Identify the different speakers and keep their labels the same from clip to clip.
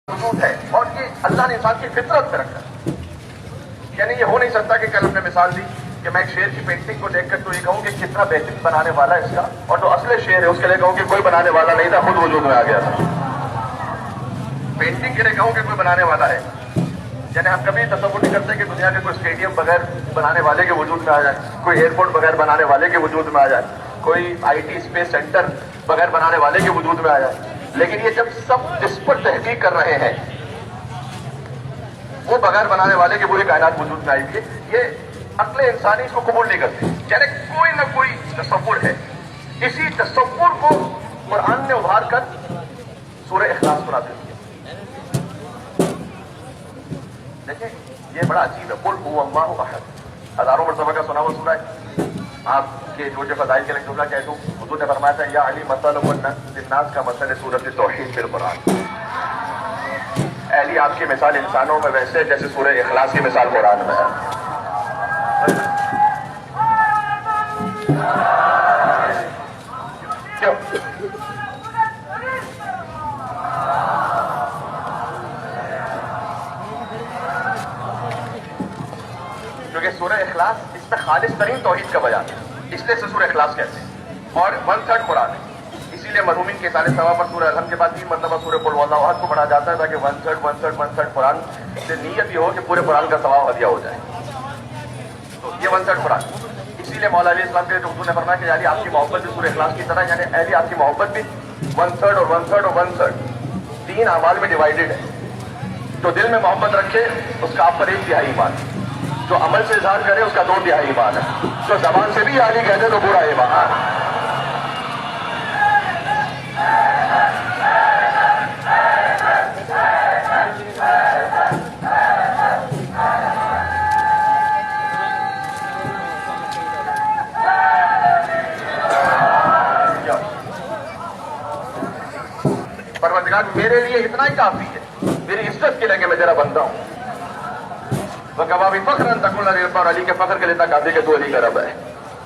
Speaker 1: وجود ہے اور یہ اللہ نے انسان کی فطرت میں رکھا ہے. یعنی یہ ہو نہیں سکتا کہ کل ہم نے مثال دی کہ میں ایک شیر کی پینٹنگ کو دیکھ کر تو یہ کہوں کہ کتنا بہترین بنانے والا ہے اس کا، اور جو اصل شیر ہے اس کے لیے کہوں کہ کوئی بنانے والا نہیں تھا، خود وجود میں آ گیا تھا. پینٹنگ کے لیے کہوں کہ کوئی بنانے والا ہے، یعنی ہم کبھی تصور نہیں کرتے کہ دنیا کے کوئی اسٹیڈیم بغیر بنانے والے کے وجود میں آ جائے، کوئی ایئرپورٹ بغیر بنانے والے کے وجود میں آ جائے، کوئی آئی ٹی اسپیس سینٹر بغیر بنانے والے کے وجود میں آ جائے. لیکن یہ جب سب جس پر تحقیق کر رہے ہیں وہ بغیر بنانے والے کے پوری کائنات وجود میں آئی ہے، یہ عقل انسانی اس کو قبول نہیں کرتی. یعنی کوئی نہ کوئی تصور ہے، اسی تصور کو قرآن نے ابھار کر سورہ اخلاص بنا دی. دیکھیں یہ بڑا عجیب ہے. قل هو اللہ احد، ہزاروں مرتبہ کا سنا ہوا سورہ ہے. آپ کے جو فضائل کے لیے جملہ کہہ دوں، حضور نے فرمایا تھا یا علی مثل الناس کا مثل سورۃ توحید فی القرآن. اے علی آپ کی مثال انسانوں میں ویسے جیسے سورہ اخلاص کی مثال قرآن میں ہے. کیوں؟ کیونکہ سورہ اخلاص اس میں خالص ترین توحید کا بیان ہے، اس لیے سے سورہ اخلاص کہتے ہیں، اور 1/3 قرآن ہے. اسی لیے مرحومین کے سارے ثواب پر سورہ الحمد کے بعد 3 مرتبہ سورہ قل واللہ احد کو پڑھا جاتا ہے تاکہ 1/3 قرآن سے نیت یہ ہو کہ پورے قرآن کا ثواب ہدیہ ہو جائے. تو یہ 1/3 قرآن. اسی لیے مولا علیہ السلام کے جو حضور نے فرمایا کہ یعنی آپ کی محبت بھی سورہ اخلاص کی طرح، یعنی اہلی آپ کی محبت بھی 1/3 اور 1/3 اور 1/3 3 اعمال میں ڈیوائیڈڈ ہے. جو دل میں محبت رکھے اس کا آپ پر 1/3 ایمان، جو عمل سے اظہار کرے اس کا 2/3 ایمان ہے، جو زبان سے بھی علی کہہ دے تو برا ایمان. پروردگار میرے لیے اتنا ہی کافی ہے، میری عزت کے لیے کہ میں تیرا بندہ ہوں. وَكَفَىٰ بِفَخْرٍ أَن تَكُونَ لِرَبِّكَ، اور علی کے فخر کے لیے اتنا کافی کہ تو علی کا رب ہے.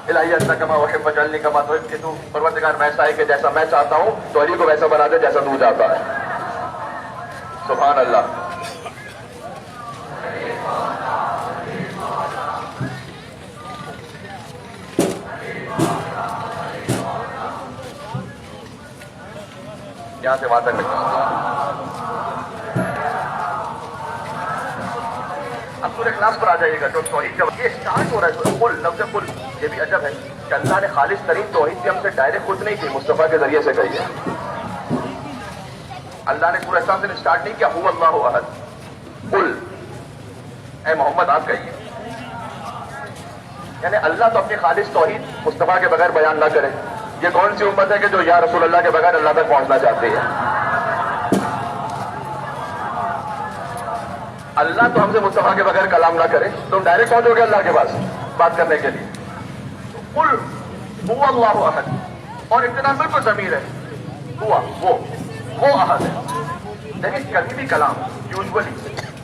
Speaker 1: الہی انت کما احب واجعلنی کما تحب، کہ تو پروردگار میں ایسا ہے کہ جیسا میں چاہتا ہوں تو علی کو ویسا بنا دے جیسا تو چاہتا ہے. سبحان اللہ. یہاں سے وہاں تک اب سورہ اخلاص پر آ جائیے گا. جو توحید کا یہ اسٹارٹ ہو رہا ہے قل، لفظ قل. یہ بھی عجب ہے کہ اللہ نے خالص ترین توحید بھی ہم سے ڈائریکٹ خود نہیں کی، مصطفیٰ کے ذریعے سے کہی ہے. اللہ نے سورہ اخلاص سے اسٹارٹ نہیں کیا هو اللہ احد. قل اے محمد آپ کہیے. یعنی اللہ تو اپنی خالص توحید مصطفیٰ کے بغیر بیان نہ کرے. یہ کون سی امت ہے کہ جو یا رسول اللہ کے بغیر اللہ تک پہنچنا چاہتی ہے؟ اللہ تو ہم سے مصطفیٰ کے بغیر کلام نہ کرے تو ہم ڈائریکٹ پہنچو گے اللہ کے پاس بات کرنے کے لیے. قل هو اللہ احد، اور ابتدا بالکل ضمیر ہے ہوا، وہ احد ہے. لیکن کبھی بھی کلام یوزولی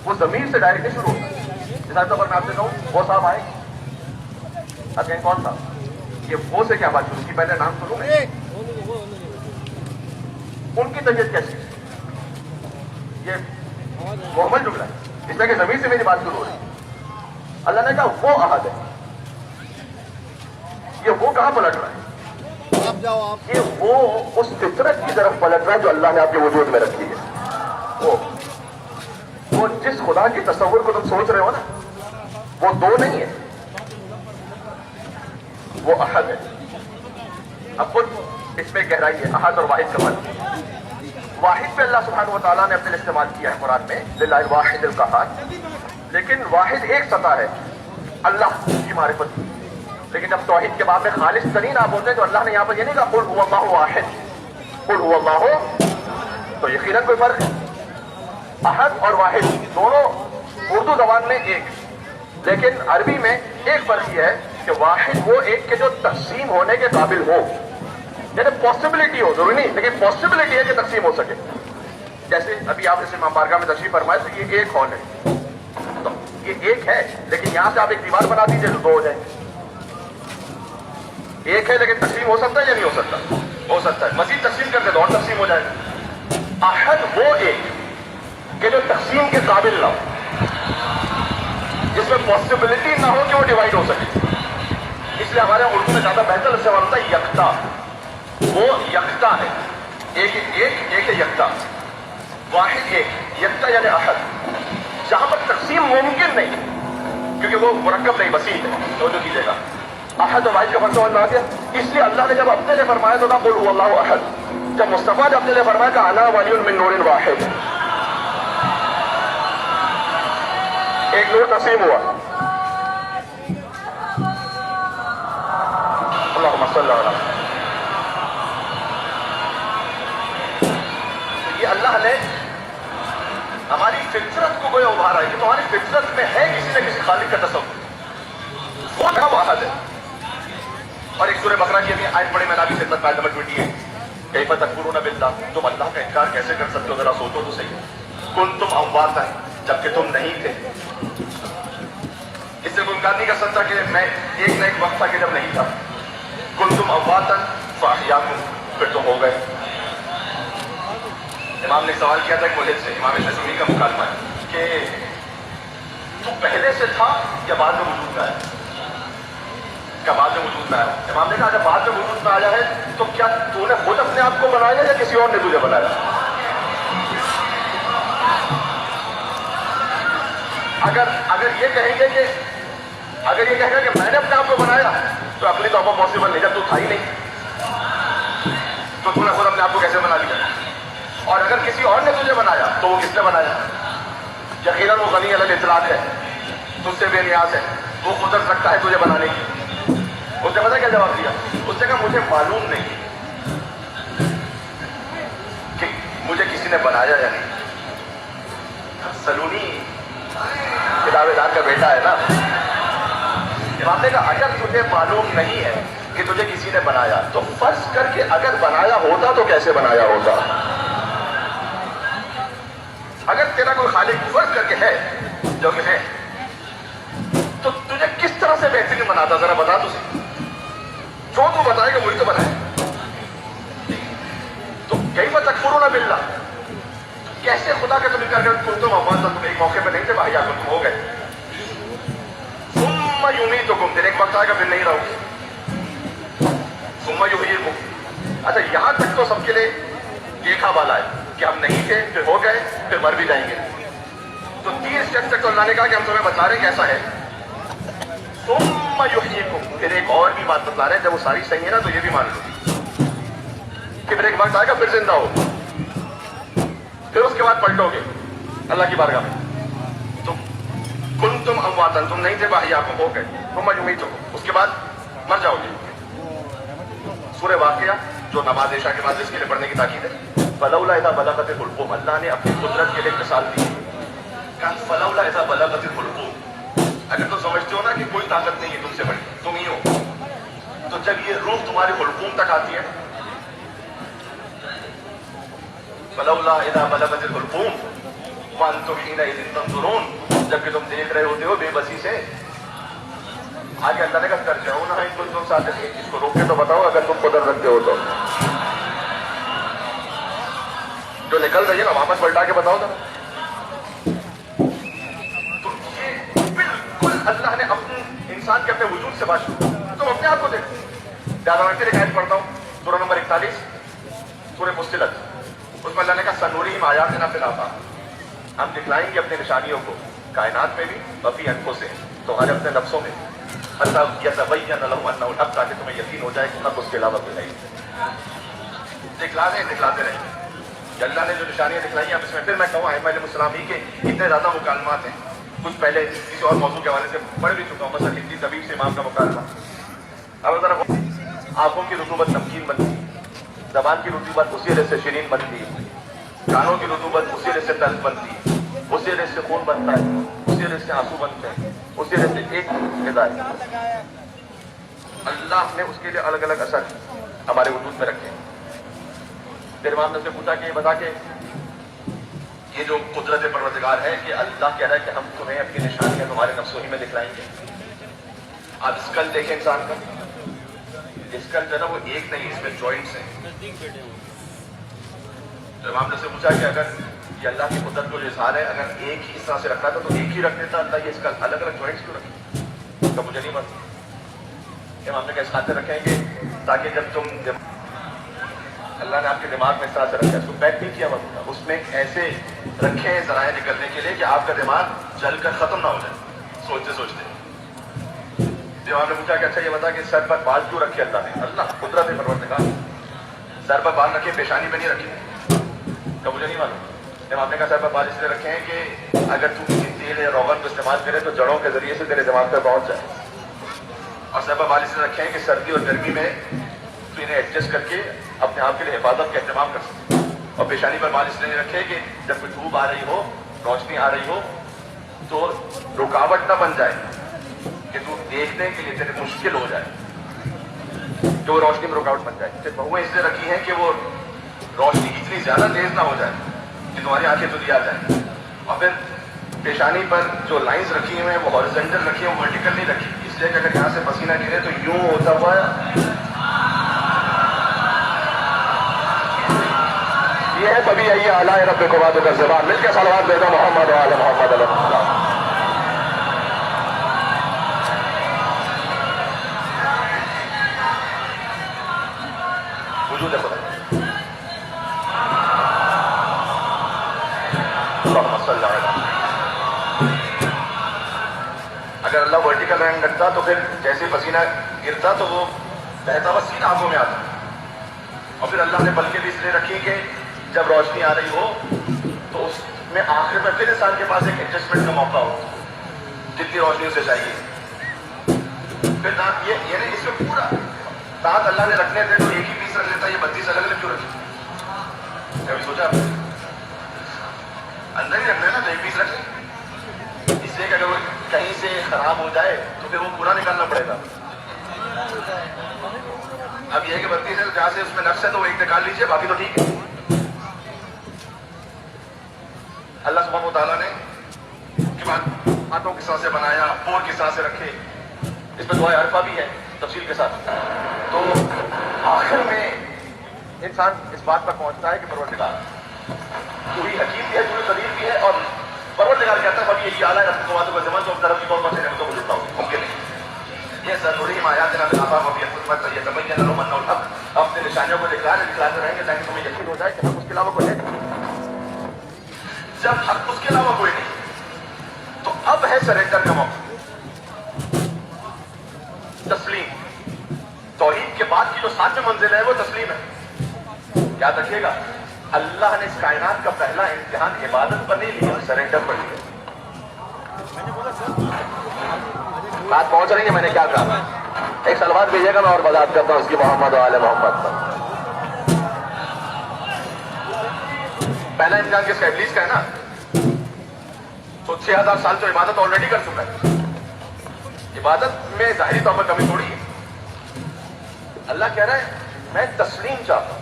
Speaker 1: وہ ضمیر سے ڈائریکٹ شروع ہوتا ہے. مثال طور پر میں آپ سے کہوں وہ صاحب آئے، آپ کہیں کون صاحب؟ یہ وہ سے کیا بات شروع کی؟ پہلے نام سنوں میں ان کی طبیعت کیسی ہے؟ یہ محمل جملہ ہے، اس میں کہ زمین سے میری بات شروع ہو رہی ہے. اللہ نے کہا وہ احد ہے. یہ وہ کہاں پلٹ رہا ہے؟ یہ وہ اس فطرت کی طرف پلٹ رہا ہے جو اللہ نے آپ کے وجود میں رکھی ہے. وہ جس خدا کی تصور کو تم سوچ رہے ہو نا، وہ 2 نہیں ہے، وہ احد ہے. اب خود اس میں گہرائی ہے. احد اور واحد کا فرق. واحد پہ اللہ سبحانہ و تعالیٰ نے اپنے استعمال کیا ہے قرآن میں للہ الواحد القہار، لیکن واحد ایک سطح ہے اللہ کی معرفت. لیکن جب توحید کے باب میں خالص ترین آپ ہوتے ہیں تو اللہ نے یہاں پر یہ نہیں کہا قل هو اللہ واحد، قل هو اللہ، تو یقیناً کوئی فرق ہے. احد اور واحد دونوں اردو زبان میں ایک، لیکن عربی میں ایک فرق یہ ہے کہ واحد وہ ایک کے جو تقسیم ہونے کے قابل ہو، یعنی پاسبلٹی ہو، ضروری نہیں لیکن پاسبلٹی ہے کہ تقسیم ہو سکے. جیسے ابھی آپ اس امام بارگاہ میں تشریف فرمائے تو یہ ایک ہال ہے، تو یہ ایک ہے لیکن یہاں سے آپ ایک دیوار بنا دیجیے تو 2 ہو جائیں. ایک ہے لیکن تقسیم ہو سکتا ہے یا نہیں ہو سکتا؟ ہو سکتا ہے. مزید تقسیم کر دے تو اور تقسیم ہو جائے گا. احد وہ ایک تقسیم کے قابل نہ ہو، جس میں پاسبلٹی نہ ہو کہ وہ ڈیوائڈ ہو سکے. اس لیے ہمارے اردو میں زیادہ بہتر استعمال ہوتا ہے یکتا. وہ یکتا ہے، ایک ہے یکتا، واحد ایک. یکتا یعنی احد، جہاں پر تقسیم ممکن نہیں کیونکہ وہ مرکب نہیں وسیع ہے. توجہ کیجیے گا، احد اور واحد کا فرق سمجھ میں آ گیا. اس لیے اللہ نے جب اپنے لیے فرمایا تو قل هو اللہ احد. جب مصطفیٰ نے اپنے لیے فرمایا کہ انا ولی من نور واحد، ایک نور تقسیم ہوا. اللہم صلی علی. یہ اللہ نے ہماری فطرت کو کوئی ابھارا ہے کہ تمہاری فطرت میں ہے کسی نہ کسی خالق کا تصور. وہ نام احد ہے. اور ایک سورہ بقرہ کی ابھی آیت پڑھی میں نے ابھی خدمت میں، آیت نمبر 28. کیف تکفرون باللہ، تم اللہ کا انکار کیسے کر سکتے ہو؟ ذرا سوچو تو صحیح. کنتم امواتا، جبکہ تم نہیں تھے. اس سے کوئی انکار نہیں کر سکتا کہ میں ایک نہ ایک وقت تھا کہ جب نہیں تھا. کنتم امواتا فاحیاکم، پھر تو ہو گئے. امام نے سوال کیا تھا ایک ملحد سے، امام شافعی کا مکالمہ ہے کہ تو پہلے سے تھا یا بعد میں وجود میں آیا؟ کیا بعد میں وجود میں آیا؟ امام نے کہا جب بعد میں وجود میں آیا ہے تو کیا تو نے خود اپنے آپ کو بنایا یا کسی اور نے تجھے بنایا؟ اگر یہ کہیں گے کہ میں نے اپنے آپ کو بنایا تو اپنی طور پر پاسبل نہیں، جب تو تھا ہی نہیں تو نے خود اپنے آپ کو کیسے بنا لیا؟ اور اگر کسی اور نے تجھے بنایا تو وہ کس نے بنایا؟ یقیناً وہ غنی علی الاطلاق ہے، تجھ سے بے نیاز ہے، وہ قدرت رکھتا ہے تجھے بنانے کی. اس نے پتا کیا جواب دیا؟ اس نے کہا مجھے معلوم نہیں کہ مجھے کسی نے بنایا یا نہیں. سلونی کتاب دار کا بیٹا ہے نا. امام نے کہا اگر تجھے معلوم نہیں ہے کہ تجھے کسی نے بنایا تو فرض کر کے اگر بنایا ہوتا تو کیسے بنایا ہوتا؟ اگر تیرا کوئی خالق فرض کر کے ہے جو کہ ہے تو تجھے کس طرح سے بہترین بناتا؟ ذرا بتا تو صحیح. جو تو بتائے گا وہی تو بنائے. تو کیف تکفرون باللہ، کیسے خدا کا تم انکار کرتے؟ کنتم امواتا، تم ایک موقع پہ نہیں تھے، فاحیاکم، تم ہو گئے. ثم یمیتکم، پھر ایک وقت آئے گا پھر نہیں رہو گے. ثم یحییکم. اچھا یہاں تک تو سب کے لیے دیکھا والا ہے کہ ہم نہیں تھے پھر ہو گئے پھر مر بھی جائیں گے. تو 30 اسٹیپ تک تو اللہ نے کہا کہ ہم تمہیں بتا رہے ہیں کیسا ہے. ثم یحییکم، پھر ایک اور بھی بات بتا رہے ہیں. جب وہ ساری صحیح ہے نا تو یہ بھی مان لو کہ پھر ایک وقت آئے گا پھر زندہ ہو، پھر اس کے بعد پلٹو گے اللہ کی بارگاہ میں. تو کنتم امواتا، تم نہیں تھے، فاحیاکم، ہو گئے. ثم یمیتکم، اس کے بعد مر جاؤ گے. سورہ واقعہ جو نماز عشاء کے بعد اس کے لیے پڑھنے کی تاکید ہے. فلولا اذا بلغت الحلقوم، اللہ نے اپنی قدرت کے لیے مثال دی. کہا فلولا اذا بلغت الحلقوم، اگر تم سمجھتے ہو نا کہ کوئی طاقت نہیں ہے تم سے بڑی، تم ہی ہو، تو جب یہ روح تمہارے حلقوم تک آتی ہے، فلولا اذا بلغت الحلقوم وانتم حينئذ تنظرون، جبکہ تم دیکھ رہے ہوتے ہو بے بسی سے. آگے اللہ نے کہا ترجعونها ان کنتم صادقین، اس کو روک کے تو بتاؤ اگر تم قدرت رکھتے ہو تو. جو نکل رہی ہے نا واپس پلٹا کے بتاؤ ذرا. تو یہ بالکل اللہ نے اپنے انسان کے اپنے وجود سے بات کی. تم اپنے آپ کو دیکھو. زیادہ میں پھر ایک آیت پڑھتا ہوں، سورہ نمبر 41 سورہ فصلت. اس میں اللہ نے کہا سنورہم آیاتنا فی الآفاق، ہم دکھلائیں گے اپنی نشانیوں کو کائنات میں بھی وفی انفسہم، تمہارے اپنے نفسوں میں، حتی یتبین لہم انہ الحق، تاکہ تمہیں یقین ہو جائے کہ حق اس کے علاوہ کوئی نہیں. دکھلاتے رہیں. اللہ نے جو نشانیاں دکھلائی ہیں اس میں پھر میں کہوں ائمہ علیہ السلام ہی کے اتنے زیادہ مکالمات ہیں. کچھ پہلے کسی اور موضوع کے حوالے سے پڑھ بھی چکا ہوں، مثلا ہندی طبیب سے امام کا مکالمہ. اب ذرا آنکھوں کی رطوبت نمکین بنتی، زبان کی رطوبت اسی وجہ سے شیرین بنتی، کانوں کی رطوبت اسی وجہ سے تلخ بنتی، اسی وجہ سے خون بنتا ہے، اسی وجہ سے آنسو بنتے ہیں، اسی وجہ سے ایک ہدایت. اللہ نے اس کے لیے الگ الگ اثر ہمارے وجود میں رکھے. پھر امام نے سے پوچھا کہ یہ بتا کہ یہ جو قدرت پروردگار ہے کہ اللہ کہہ رہا ہے کہ ہم تمہیں اپنی نشانیاں تمہارے نفسوں ہی میں دکھلائیں گے. آپ اسکل دیکھیں انسان کا، اسکل جو ہے نا وہ ایک نہیں، اس میں جوائنٹس ہیں. تو امام نے سے پوچھا کہ اگر یہ اللہ کی قدرت کو جو اظہار ہے، اگر ایک ہی اس طرح سے رکھا تھا تو ایک ہی رکھ دیتا اللہ، یہ اس کا الگ الگ جوائنٹس کیوں رکھے؟ تو مجھے نہیں پتا امام نے کیا اس خاطر رکھیں گے تاکہ جب تم اللہ نے آپ کے دماغ میں اس طرح سے رکھا ہے، اس کو پیک نہیں کیا ہوا، اس میں ایسے رکھے ہیں ذرائع نکلنے کے لیے کہ آپ کا دماغ جل کر ختم نہ ہو جائے سوچتے سوچتے۔ امام نے پوچھا کہ اچھا یہ بتا کہ سر پر بال کیوں رکھے اللہ نے؟ اللہ قدرت پروردگار، سر پر بال رکھے پیشانی پہ نہیں رکھے، تو مجھے نہیں معلوم۔ امام نے کہا سر پر بال اس لیے رکھے ہیں کہ اگر تو کسی تیل یا روغن کو استعمال کرے تو جڑوں کے ذریعے سے تیرے دماغ تک پہنچ جائے، اور سر پر بال اس لیے رکھے ہیں کہ سردی اور گرمی میں تو انہیں ایڈجسٹ کر کے اپنے آپ کے لیے حفاظت کا اہتمام کر سکتے، اور پیشانی پر بال اس لیے رکھے کہ جب کوئی دھوپ آ رہی ہو، روشنی آ رہی ہو تو رکاوٹ نہ بن جائے کہ تو دیکھنے کے لیے تیرے مشکل ہو جائے، کہ وہ روشنی میں رکاوٹ بن جائے۔ بہویں اس لیے رکھی ہیں کہ وہ روشنی اتنی زیادہ تیز نہ ہو جائے کہ تمہاری آنکھیں دھلی آ جائیں، اور پھر پیشانی پر جو لائنز رکھی ہوئے ہیں وہ ہاریزونٹل رکھی ہیں، وہ ورٹیکل نہیں رکھی، اس لیے کہ اگر یہاں سے پسینہ گرے تو یوں ہوتا ہوا یہ ہے۔ کبھی آئیے اعلیٰ رب کو باتوں کا زبان مل کے صلوات دیتا محمد و آل محمد علیہ السلام۔ وجود ہے خدا، اللہم صلی علی۔ اگر اللہ ورٹیکل رنگ رکھتا تو پھر جیسے پسینہ گرتا تو وہ بہتا ہوا سیدھا آنکھوں میں آتا، اور پھر اللہ نے پلکیں بھی اس لیے رکھی کہ جب روشنی آ رہی ہو تو اس میں آخر میں پھر انسان کے پاس ایک ایڈجسٹمنٹ کا موقع ہو، جتنی روشنی اسے چاہیے۔ پھر دانت یہ یعنی اس میں پورا دانت اللہ نے رکھنے تھے تو ایک ہی پیس رکھ لیتا، یہ 32 الگ الگ کیوں رکھے؟ کبھی سوچا آپ نے؟ اندر ہی رکھنا ہے نا تو ایک پیس رکھ لیں، اس لیے کہ اگر وہ کہیں سے خراب ہو جائے تو پھر وہ پورا نکالنا پڑے گا۔ اب یہ ہے کہ 32 ہے تو جہاں سے اس میں نقص ہے تو وہ ایک نکال لیجیے، باقی تو ٹھیک ہے۔ اللہ سبحانہ وتعالیٰ نے کے بعد ہاتھوں کس طرح سے بنایا، پور کس طرح سے رکھے، اس میں دعائے عرفہ بھی ہے تفصیل کے ساتھ۔ تو آخر میں انسان اس بات پر پہنچتا ہے کہ پروردگار تو ہی حکیم بھی ہے، تو ہی قدیر بھی ہے، اور پروردگار کہتا ہے ابھی یہی اعلیٰ رب کو باتوں کا زمان تو طرف کی طور پر نعمتوں کو جڑتا ہوں ممکن نہیں۔ یہ ضروری آیات نام آفاق ابھی حکمت یہ تبین لهم انه الحق، اپنے نشانیوں کو دکھلاتے رہیں گے تاکہ تمہیں یقین ہو جائے کہ حق اس کے علاوہ کوئی ہے۔ جب حق اس کے علاوہ کوئی نہیں تو اب ہے سرنڈر کا موقع، تسلیم۔ توحید کے بعد کی جو 7ویں منزل ہے وہ تسلیم ہے۔ یاد رکھیے گا اللہ نے اس کائنات کا پہلا امتحان عبادت پر نہیں لیا، سرنڈر پر لیا۔ بات پہنچ رہی ہے میں نے کیا کہا؟ ایک سلوات بھیجیے گا میں اور وضاحت کرتا ہوں اس کی محمد و آل محمد پر۔ پہلا امتحان کس کا؟ ابلیس کا ہے نا، تو 6000 سال تو عبادت آلریڈی کر چکا ہے، عبادت میں ظاہری طور پر کمی تھوڑی ہے۔ اللہ کہہ رہا ہے میں تسلیم چاہتا ہوں،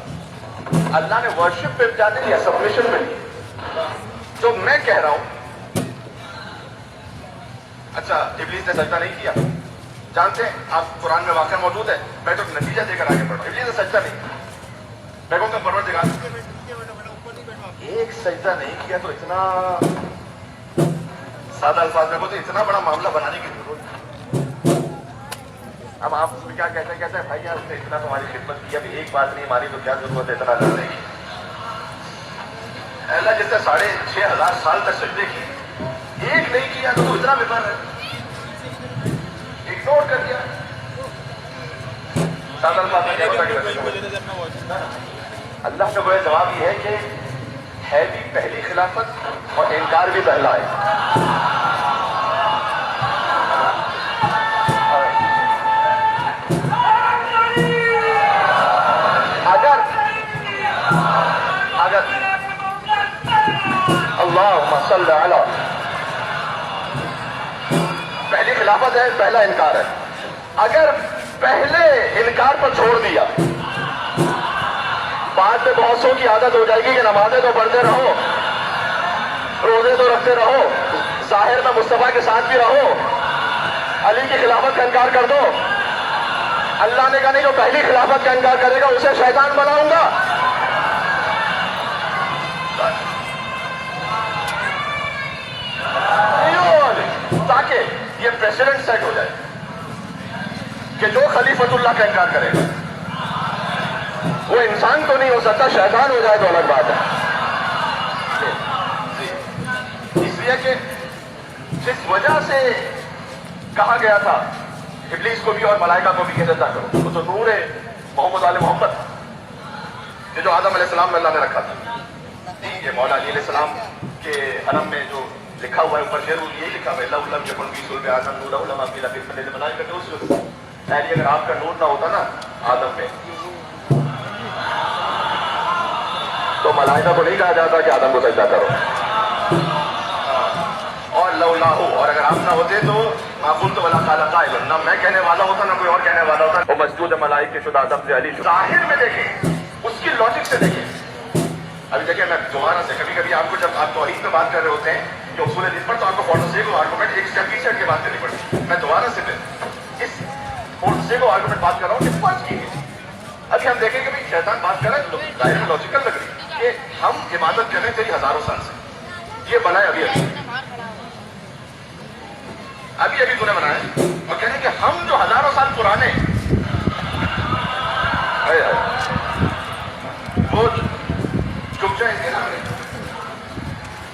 Speaker 1: اللہ نے ورشپ پہ امتحان نہیں لیا، سبمیشن پہ لیا، جو میں کہہ رہا ہوں۔ اچھا ابلیس نے سجدہ نہیں کیا، جانتے ہیں آپ قرآن میں واقعہ موجود ہے، میں تو نتیجہ دے کر آگے بڑھ رہا ہوں۔ ابلیس نے سجدہ نہیں کیا، میں کہوں گا پروردگار ایک سجدہ نہیں کیا تو اتنا سادہ الفاظ میں بولتے اتنا بڑا معاملہ بنانے کی ضرورت۔ اب آپ اس میں کیا کہتے ہیں بھائی یار اس نے اتنا تمہاری خدمت کی، ابھی ایک بات نہیں ماری تو کیا ضرورت ہے اتنا کرنے کی؟ اللہ جس نے 6500 سال تک سجدے کیے، ایک نہیں کیا تو اتنا بےکار ہے، اگنور کر دیا۔ سادہ الفاظ میں اللہ کا بڑا جواب یہ ہے کہ ہے بھی پہلی خلافت اور انکار بھی پہلا ہے۔ اگر اللہم صلی علی، پہلی خلافت ہے، پہلا انکار ہے، اگر پہلے انکار پر چھوڑ دیا بعد میں بہت سو کی عادت ہو جائے گی کہ نمازیں تو پڑھتے رہو، روزے تو رکھتے رہو، ظاہر میں مصطفیٰ کے ساتھ بھی رہو، علی کی خلافت کا انکار کر دو۔ اللہ نے کہا نہیں، جو پہلی خلافت کا انکار کرے گا اسے شیطان بناؤں گا۔ پریسیڈنٹ سیٹ ہو جائے کہ جو خلیفۃ اللہ کا انکار کرے گا وہ انسان تو نہیں ہو سکتا، شیطان ہو جائے تو الگ بات ہے. اس لیے کہ جس وجہ سے کہا گیا تھا ابلیس کو بھی اور ملائکہ کو بھی کہ کرو، وہ تو نور ہے محمد آل محمد یہ جو آدم علیہ السلام میں اللہ نے رکھا تھا. یہ مولا علی علیہ السلام کے حرم میں جو لکھا ہوا ہے اوپر شعر یہی لکھا ہوا ہے لو لم یکن فی صلب آدم نور علماء فی لفظ فلیل ملائکۃ اسجدوا. یعنی اگر آپ کا نور نہ ہوتا نا آدم میں تو ملائکہ کو نہیں کہا جاتا کہ آدم کو سجدہ کرو. اور لولا ہو، اور اگر آپ نہ ہوتے تو معقول تو ولا قال قائل، نہ میں کہنے والا ہوتا نہ کوئی اور کہنے والا ہوتا. وہ مسجود ملائکہ شدہ آدم سے علی ظاہر میں دیکھیں، اس کی لاجک سے دیکھیں. ابھی دیکھیں میں دوبارہ سے کبھی کبھی آپ کو جب آپ توحید میں بات کر رہے ہوتے ہیں کہ اصول دین پر تو آپ کو فوٹو سے کو آرگومنٹ ایک اسٹیپ پیچھے کے بات کرنی پڑتی. میں دوبارہ سے پھر اس فوٹو سے کو آرگومنٹ بات کر رہا ہوں کہ فرض کی ہے. ابھی ہم دیکھیں کہ بھائی شیطان بات کر رہا ہے تو ظاہر میں لاجیکل لگ رہی ہے کہ ہم عبادت کر رہے ہیں تیری ہزاروں سال سے، یہ بنائے ابھی تو نے بنایا اور کہہ رہے ہیں کہ ہم جو ہزاروں سال پرانے وہ چپ جائیں گے نا.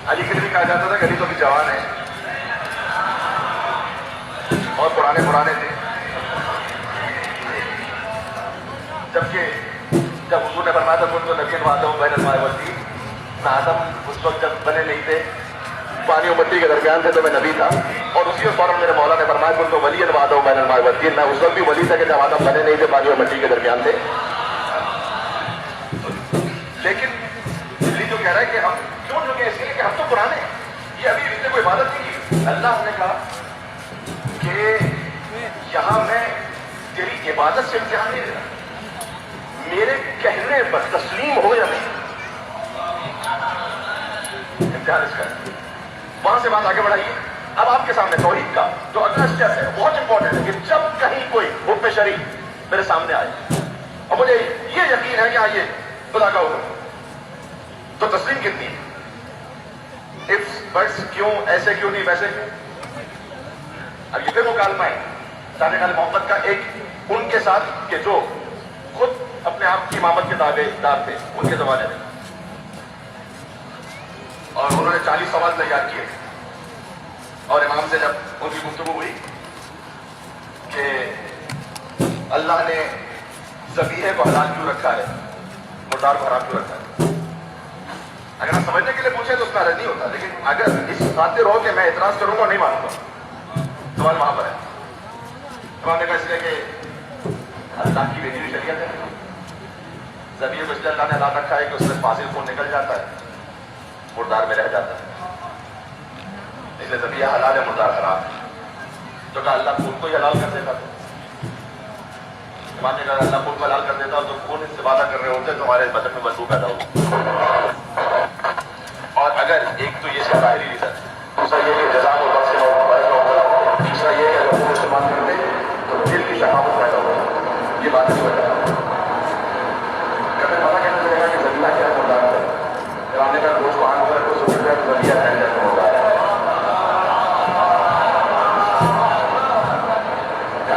Speaker 1: علی کے لیے بھی کہا جاتا تھا کہ علی تو بھی جوان ہے اور پرانے تھے. جبکہ جب حضور نے فرمایا تھا کن تو نبی وعدہ بین الماء والطین، میں آدم اس وقت جب بنے نہیں تھے پانی و مٹی کے درمیان تھے تو میں نبی تھا. اور اسی فوراً میرے مولا نے فرمایا کن تو ولی وعدہ بین الماء والطین، میں اس وقت بھی ولی تھا کہ جب آدم بنے نہیں تھے پانی و مٹی کے درمیان تھے. لیکن جو کہہ رہا ہے کہ ہم کیوں جھکے اس لیے کہ ہم تو پرانے ہیں، یہ ابھی اس نے کوئی عبادت نہیں کی. اللہ نے کہا کہ یہاں میں تیری عبادت سے امتحان نہیں دینا، میرے کہنے پر تسلیم ہو یا نہیں امتحان اس کا. وہاں سے بات آگے بڑھائیے. اب آپ کے سامنے توحید کا جو اگلا اسٹیپ ہے بہت امپورٹنٹ ہے کہ جب کہیں کوئی حکم شرعی میرے سامنے آئے اور مجھے یہ یقین ہے کہ ہاں یہ خدا کا حکم تو تسلیم کتنی ہے؟ اف بٹس کیوں، ایسے کیوں نہیں ویسے کیوں. اب یہ پھر مکالمہ ہے طارق علی محمد کا ایک ان کے ساتھ کہ جو خود اپنے آپ کی امامت کے دعوے دار تھے ان کے زمانے میں، اور انہوں نے 40 سوال تیار کیے اور امام سے جب ان کی گفتگو ہوئی کہ اللہ نے ذبیحے کو حلال کیوں رکھا ہے، مردار کو حرام کیوں رکھا ہے. اگر آپ سمجھنے کے لیے پوچھیں تو اس کا حل نہیں ہوتا، لیکن اگر اس خاطر ہو کہ میں اعتراض کروں گا اور نہیں مانوں گا، سوال وہاں پر ہے. امام نے کہا اس لیے کہ اللہ کی بھیجی ہوئی شریعت ہے، ذبیحے کو اس لیے اللہ نے حلال رکھا ہے کہ اس میں فاضل خون نکل جاتا ہے، مردار میں رہ جاتا ہے، اس لیے ذبیحہ حلال ہے، مردار حرام ہے. تو کہا اللہ خون کو ہی حلال کر دیتا. امام نے کہا اللہ خون کو حلال کر دیتا تو خون استفادہ کر رہے ہوتے تمہارے بدن میں بدبو پیدا ہو. اور اگر ایک تو یہ ظاہری ریزن، دوسرا یہ کہ جزا و بخش ہو، تیسرا یہ کہ اگر خون استعمال کرتے تو دل کی شہامت پیدا ہو. یہ بات نہیں بتا کبھی پتا کہنا چلے گا کہ ذبیحہ کیا ہے، مردار ہے. امام نے کہا گوشت وہاں ہوگا تو سب سے ذبیحہ پھیل جائے تو مردار ہے.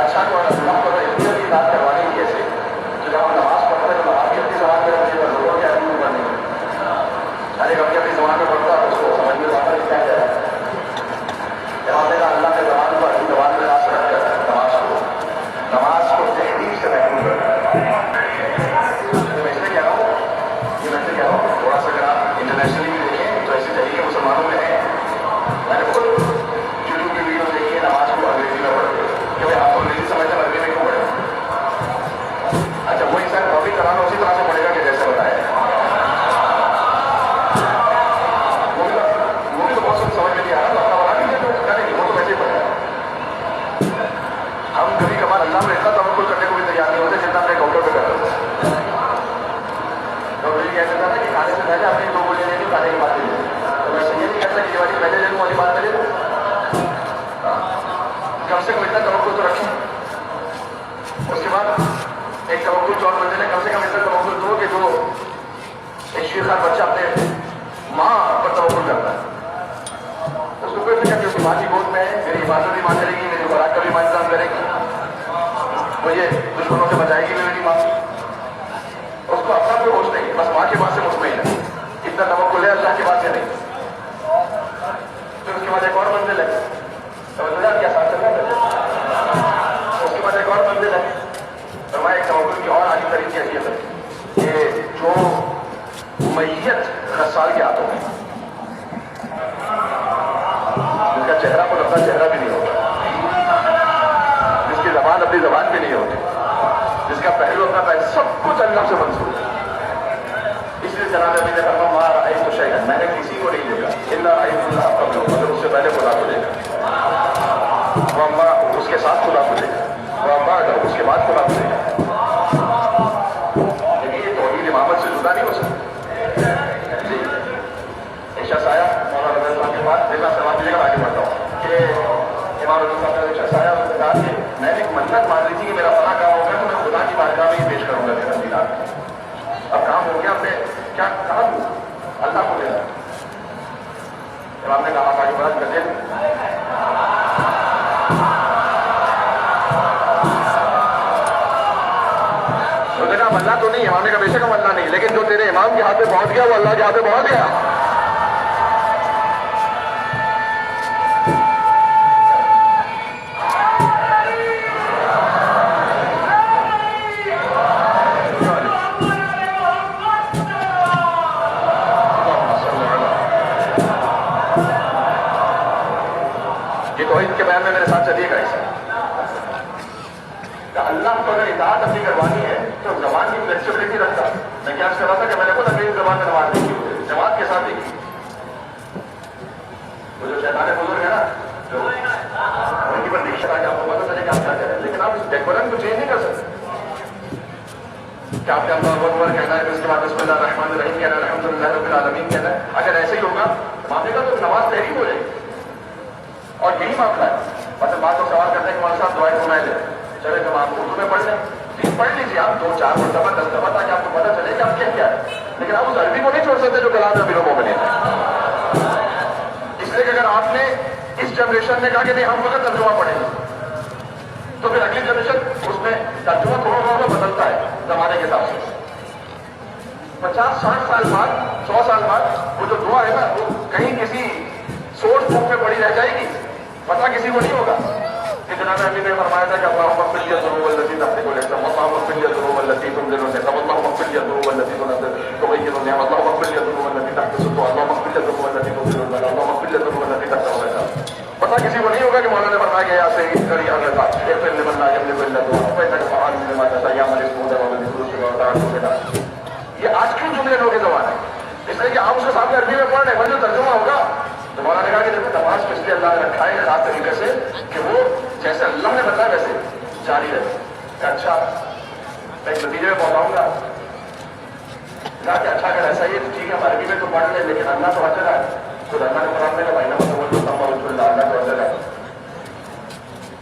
Speaker 1: اچھا کو اتنی بات کروانے کی ایسے تو جب ہم نماز پڑھتے ہیں تو آپ کی اپنی زبان میں رکھیے گا، لوگوں کی اپنی زبان نہیں. ہر ایک اپنی زبان میں پڑھتا ہے اس کو سمجھ میں آتا ہے کیا ہے. امام نے کہا اللہ کے زبان کو اپنی زبان میں راست رکھ کر نماز کو تحریر سے محفوظ رکھا. میں اس لیے کہہ رہا ہوں، یہ میں سے کہہ رہا ہوں تھوڑا سا اگر آپ انٹرنیشنلی بھی دیکھیں تو ایسے طریقے مسلمانوں میں ہیں. میں نے خود یوٹیوب کی ویڈیو دیکھی ہے نماز کو انگریزی میں پڑھتے کہ بھائی آپ کو انگریزی سمجھتے عربی میں کیوں پڑھے. اچھا وہ انسان کافی طرح اسی طرح سے پڑھے گا کہ جیسے بتایا وہ بھی تو بہت سب سمجھ میں نہیں آ رہا. اللہ بنا دیجیے تو کریں گے، وہ تو ویسے ہی پڑھے گا. ہم کبھی کبھار اللہ میں اتنا توقع کرنے کو بھی تیار نہیں ہوتے جتنا اپنے ڈاکٹر پہ کرتے ہوتے. ڈاکٹر یہ کہہ دیتا تھا کہ کھانے سے پہلے اپنی 2 گولیاں لے لیں، کھانے کی بات لے لیں. تو میں یہ نہیں کہتا کہ یہ والی پہلے لے لوں والی بات لے لوں. کم سے کم اتنا توقع تو رکھیں. اس کے بعد ایک توقع جو اور بندے نے کم سے کم اتنا توقع دو کہ جو ایک شیرخوار بچہ اپنے ماں پر توقع کرتا ہے، اس کو کوئی فکر نہیں، اس کی ماں کی گود میں ہے، میری عبادت بھی مان چلے گی، میری کرے گی، وہ یہ دشمنوں سے بچائے گی میری ماں، اس کو اپنا کوئی ہوش نہیں، بس ماں کی بات سے مطمئن ہے، اتنا توکل ہے اللہ کی بات سے نہیں۔ پھر اس کے بعد ایک اور منزل ہے، سمجھ لیا کیا ساتھ چل رہا ہے؟ اس کے بعد ایک اور منزل ہے، فرمایا ایک توکل کی اور عالی ترین کیفیت ہے کہ جو میت غسال کے ہاتھوں میں، جس کا چہرہ کو اپنا چہرہ بھی نہیں ہوتا، جس کی زبان اپنی زبان بھی نہیں ہوتی، جس کا پہلو اپنا پہلو، سب کچھ اللہ سے منسوخ ہے۔ اس لیے جناب نبی نے فرمایا ما رأیت شیئا، میں نے کسی کو نہیں دیکھا الا رأیت اللہ قبلہ، مگر اس سے پہلے خدا کو دیکھا، وہ اس کے ساتھ خدا کو دیکھا، وہ بعد اس کے بعد خدا کو دیکھا۔ لیکن یہ توحید امامت سے جدا نہیں ہو سکتا۔ جی ایک شخص آیا مولانا رضی اللہ کے بعد، دیکھا سوال ملے گا، آگے بڑھتا ہوں کہ امام رضی اللہ کا ایک شخص آیا، اس نے کہا کہ میں نے ایک منت مان لی تھی کہ میرا فلاں کام ہوگا تو میں خدا کی بارگاہ میں ہی پیش کروں گا میرا دینار، اب کام ہو گیا، ہم نے کیا کہا دوں اللہ کو دینا۔ امام نے کہا آپ آگے بڑھا کر دیں، تو نے کہا اللہ تو نہیں، امام نے کہا بے شک ہم اللہ نہیں، لیکن جو تیرے امام کے ہاتھ میں پہنچ گیا وہ اللہ کے ہاتھ میں پہنچ گیا۔ توحید کے بیان میں میرے ساتھ چلیے گا اسے، اللہ کو اگر اطاعت اپنی کروانی ہے تو زبان کی فلیکسیبلٹی رکھتا۔ میں کیا کر رہا تھا کہ میں نے خود انگریزی زبان میں نماز دیکھی ہوئی، جماعت کے ساتھ دیکھی، وہ جو شیطان بزرگ ہے نا، جو ان کی پر دیکھا کہ آپ کو پتہ چلے کہ آپ کیا کریں، لیکن آپ اس ڈیکورم کو چینج نہیں کر سکتے کہ آپ نے اللہ اکبر کہنا ہے، اس کے بعد بسم اللہ الرحمن الرحیم کہنا ہے، الحمدللہ رب العالمین کہنا ہے۔ اگر ایسے ہی ہوگا معاملے کا تو نماز تحریم ہو جائے گی، اور یہی معاملہ ہے۔ مطلب بعض لوگ سوال کرتے ہیں کہ ہمارے ساتھ دعائیں سنائے لیں، چلے جب آپ اردو میں پڑھ لیں، پڑھ لیجیے آپ 2-4 مرتبہ 10 دفعہ، تاکہ آپ کو پتہ چلے کہ آپ کیا ہے، لیکن آپ اس عربی کو نہیں چھوڑ سکتے جو کلام نبی المومنین ہے۔ اس لیے کہ اگر آپ نے اس جنریشن نے کہا کہ نہیں ہم فقط ترجمہ پڑھیں گے، تو پھر اگلی جنریشن اس میں ترجمہ تھوڑا بدلتا ہے زمانے کے حساب سے۔ 50-60 سال بعد 100 سال بعد وہ جو دعا ہے نا، وہ کہیں کسی سورس بک میں پڑی رہ جائے گی، پتہ کسی کو نہیں ہوگا کہ جناب نبی نے فرمایا تھا کہ اللہم اغفر لی الذنوب التي تغفر الاسم، اللہم اغفر لی الذنوب التي تنزل النعم، اللہم اغفر لی الذنوب التي تغیر النعم، اللہم اغفر لی الذنوب التي تحبس السوء، اللہم اغفر لی الذنوب التي تظهر البلاء، اللہم اغفر لی الذنوب التي تفتح الرجاء۔ پتہ کسی کو نہیں ہوگا کہ مولانا نے فرمایا کہ یا سید کری الرضا اغفر لمن لا یملک الا دعاء فانک فعال لما تشاء یا من اسمه ذو الجلال والتعالى۔ یہ آج کیوں جملے لوگ زبان ہے، اس لیے کہ آپ اس کے سامنے عربی میں پڑھ رہے ہیں، جو ترجمہ ہوگا تو مولانا نے کہا کہ دیکھو نماز کو اس لیے اللہ نے رکھا ہے خاص طریقے سے کہ وہ جیسے اللہ نے بتایا ویسے جاری رہے۔ کہ اچھا میں ایک نتیجے میں پہنچاؤں گا، کہا کہ اچھا اگر ایسا ہی ہے تو ٹھیک ہے ہم عربی میں تو پڑھ لیں، لیکن اللہ تو اچھا ہے، خود اللہ نے قرآن میں بھائی اللہ تو اچھا ہے۔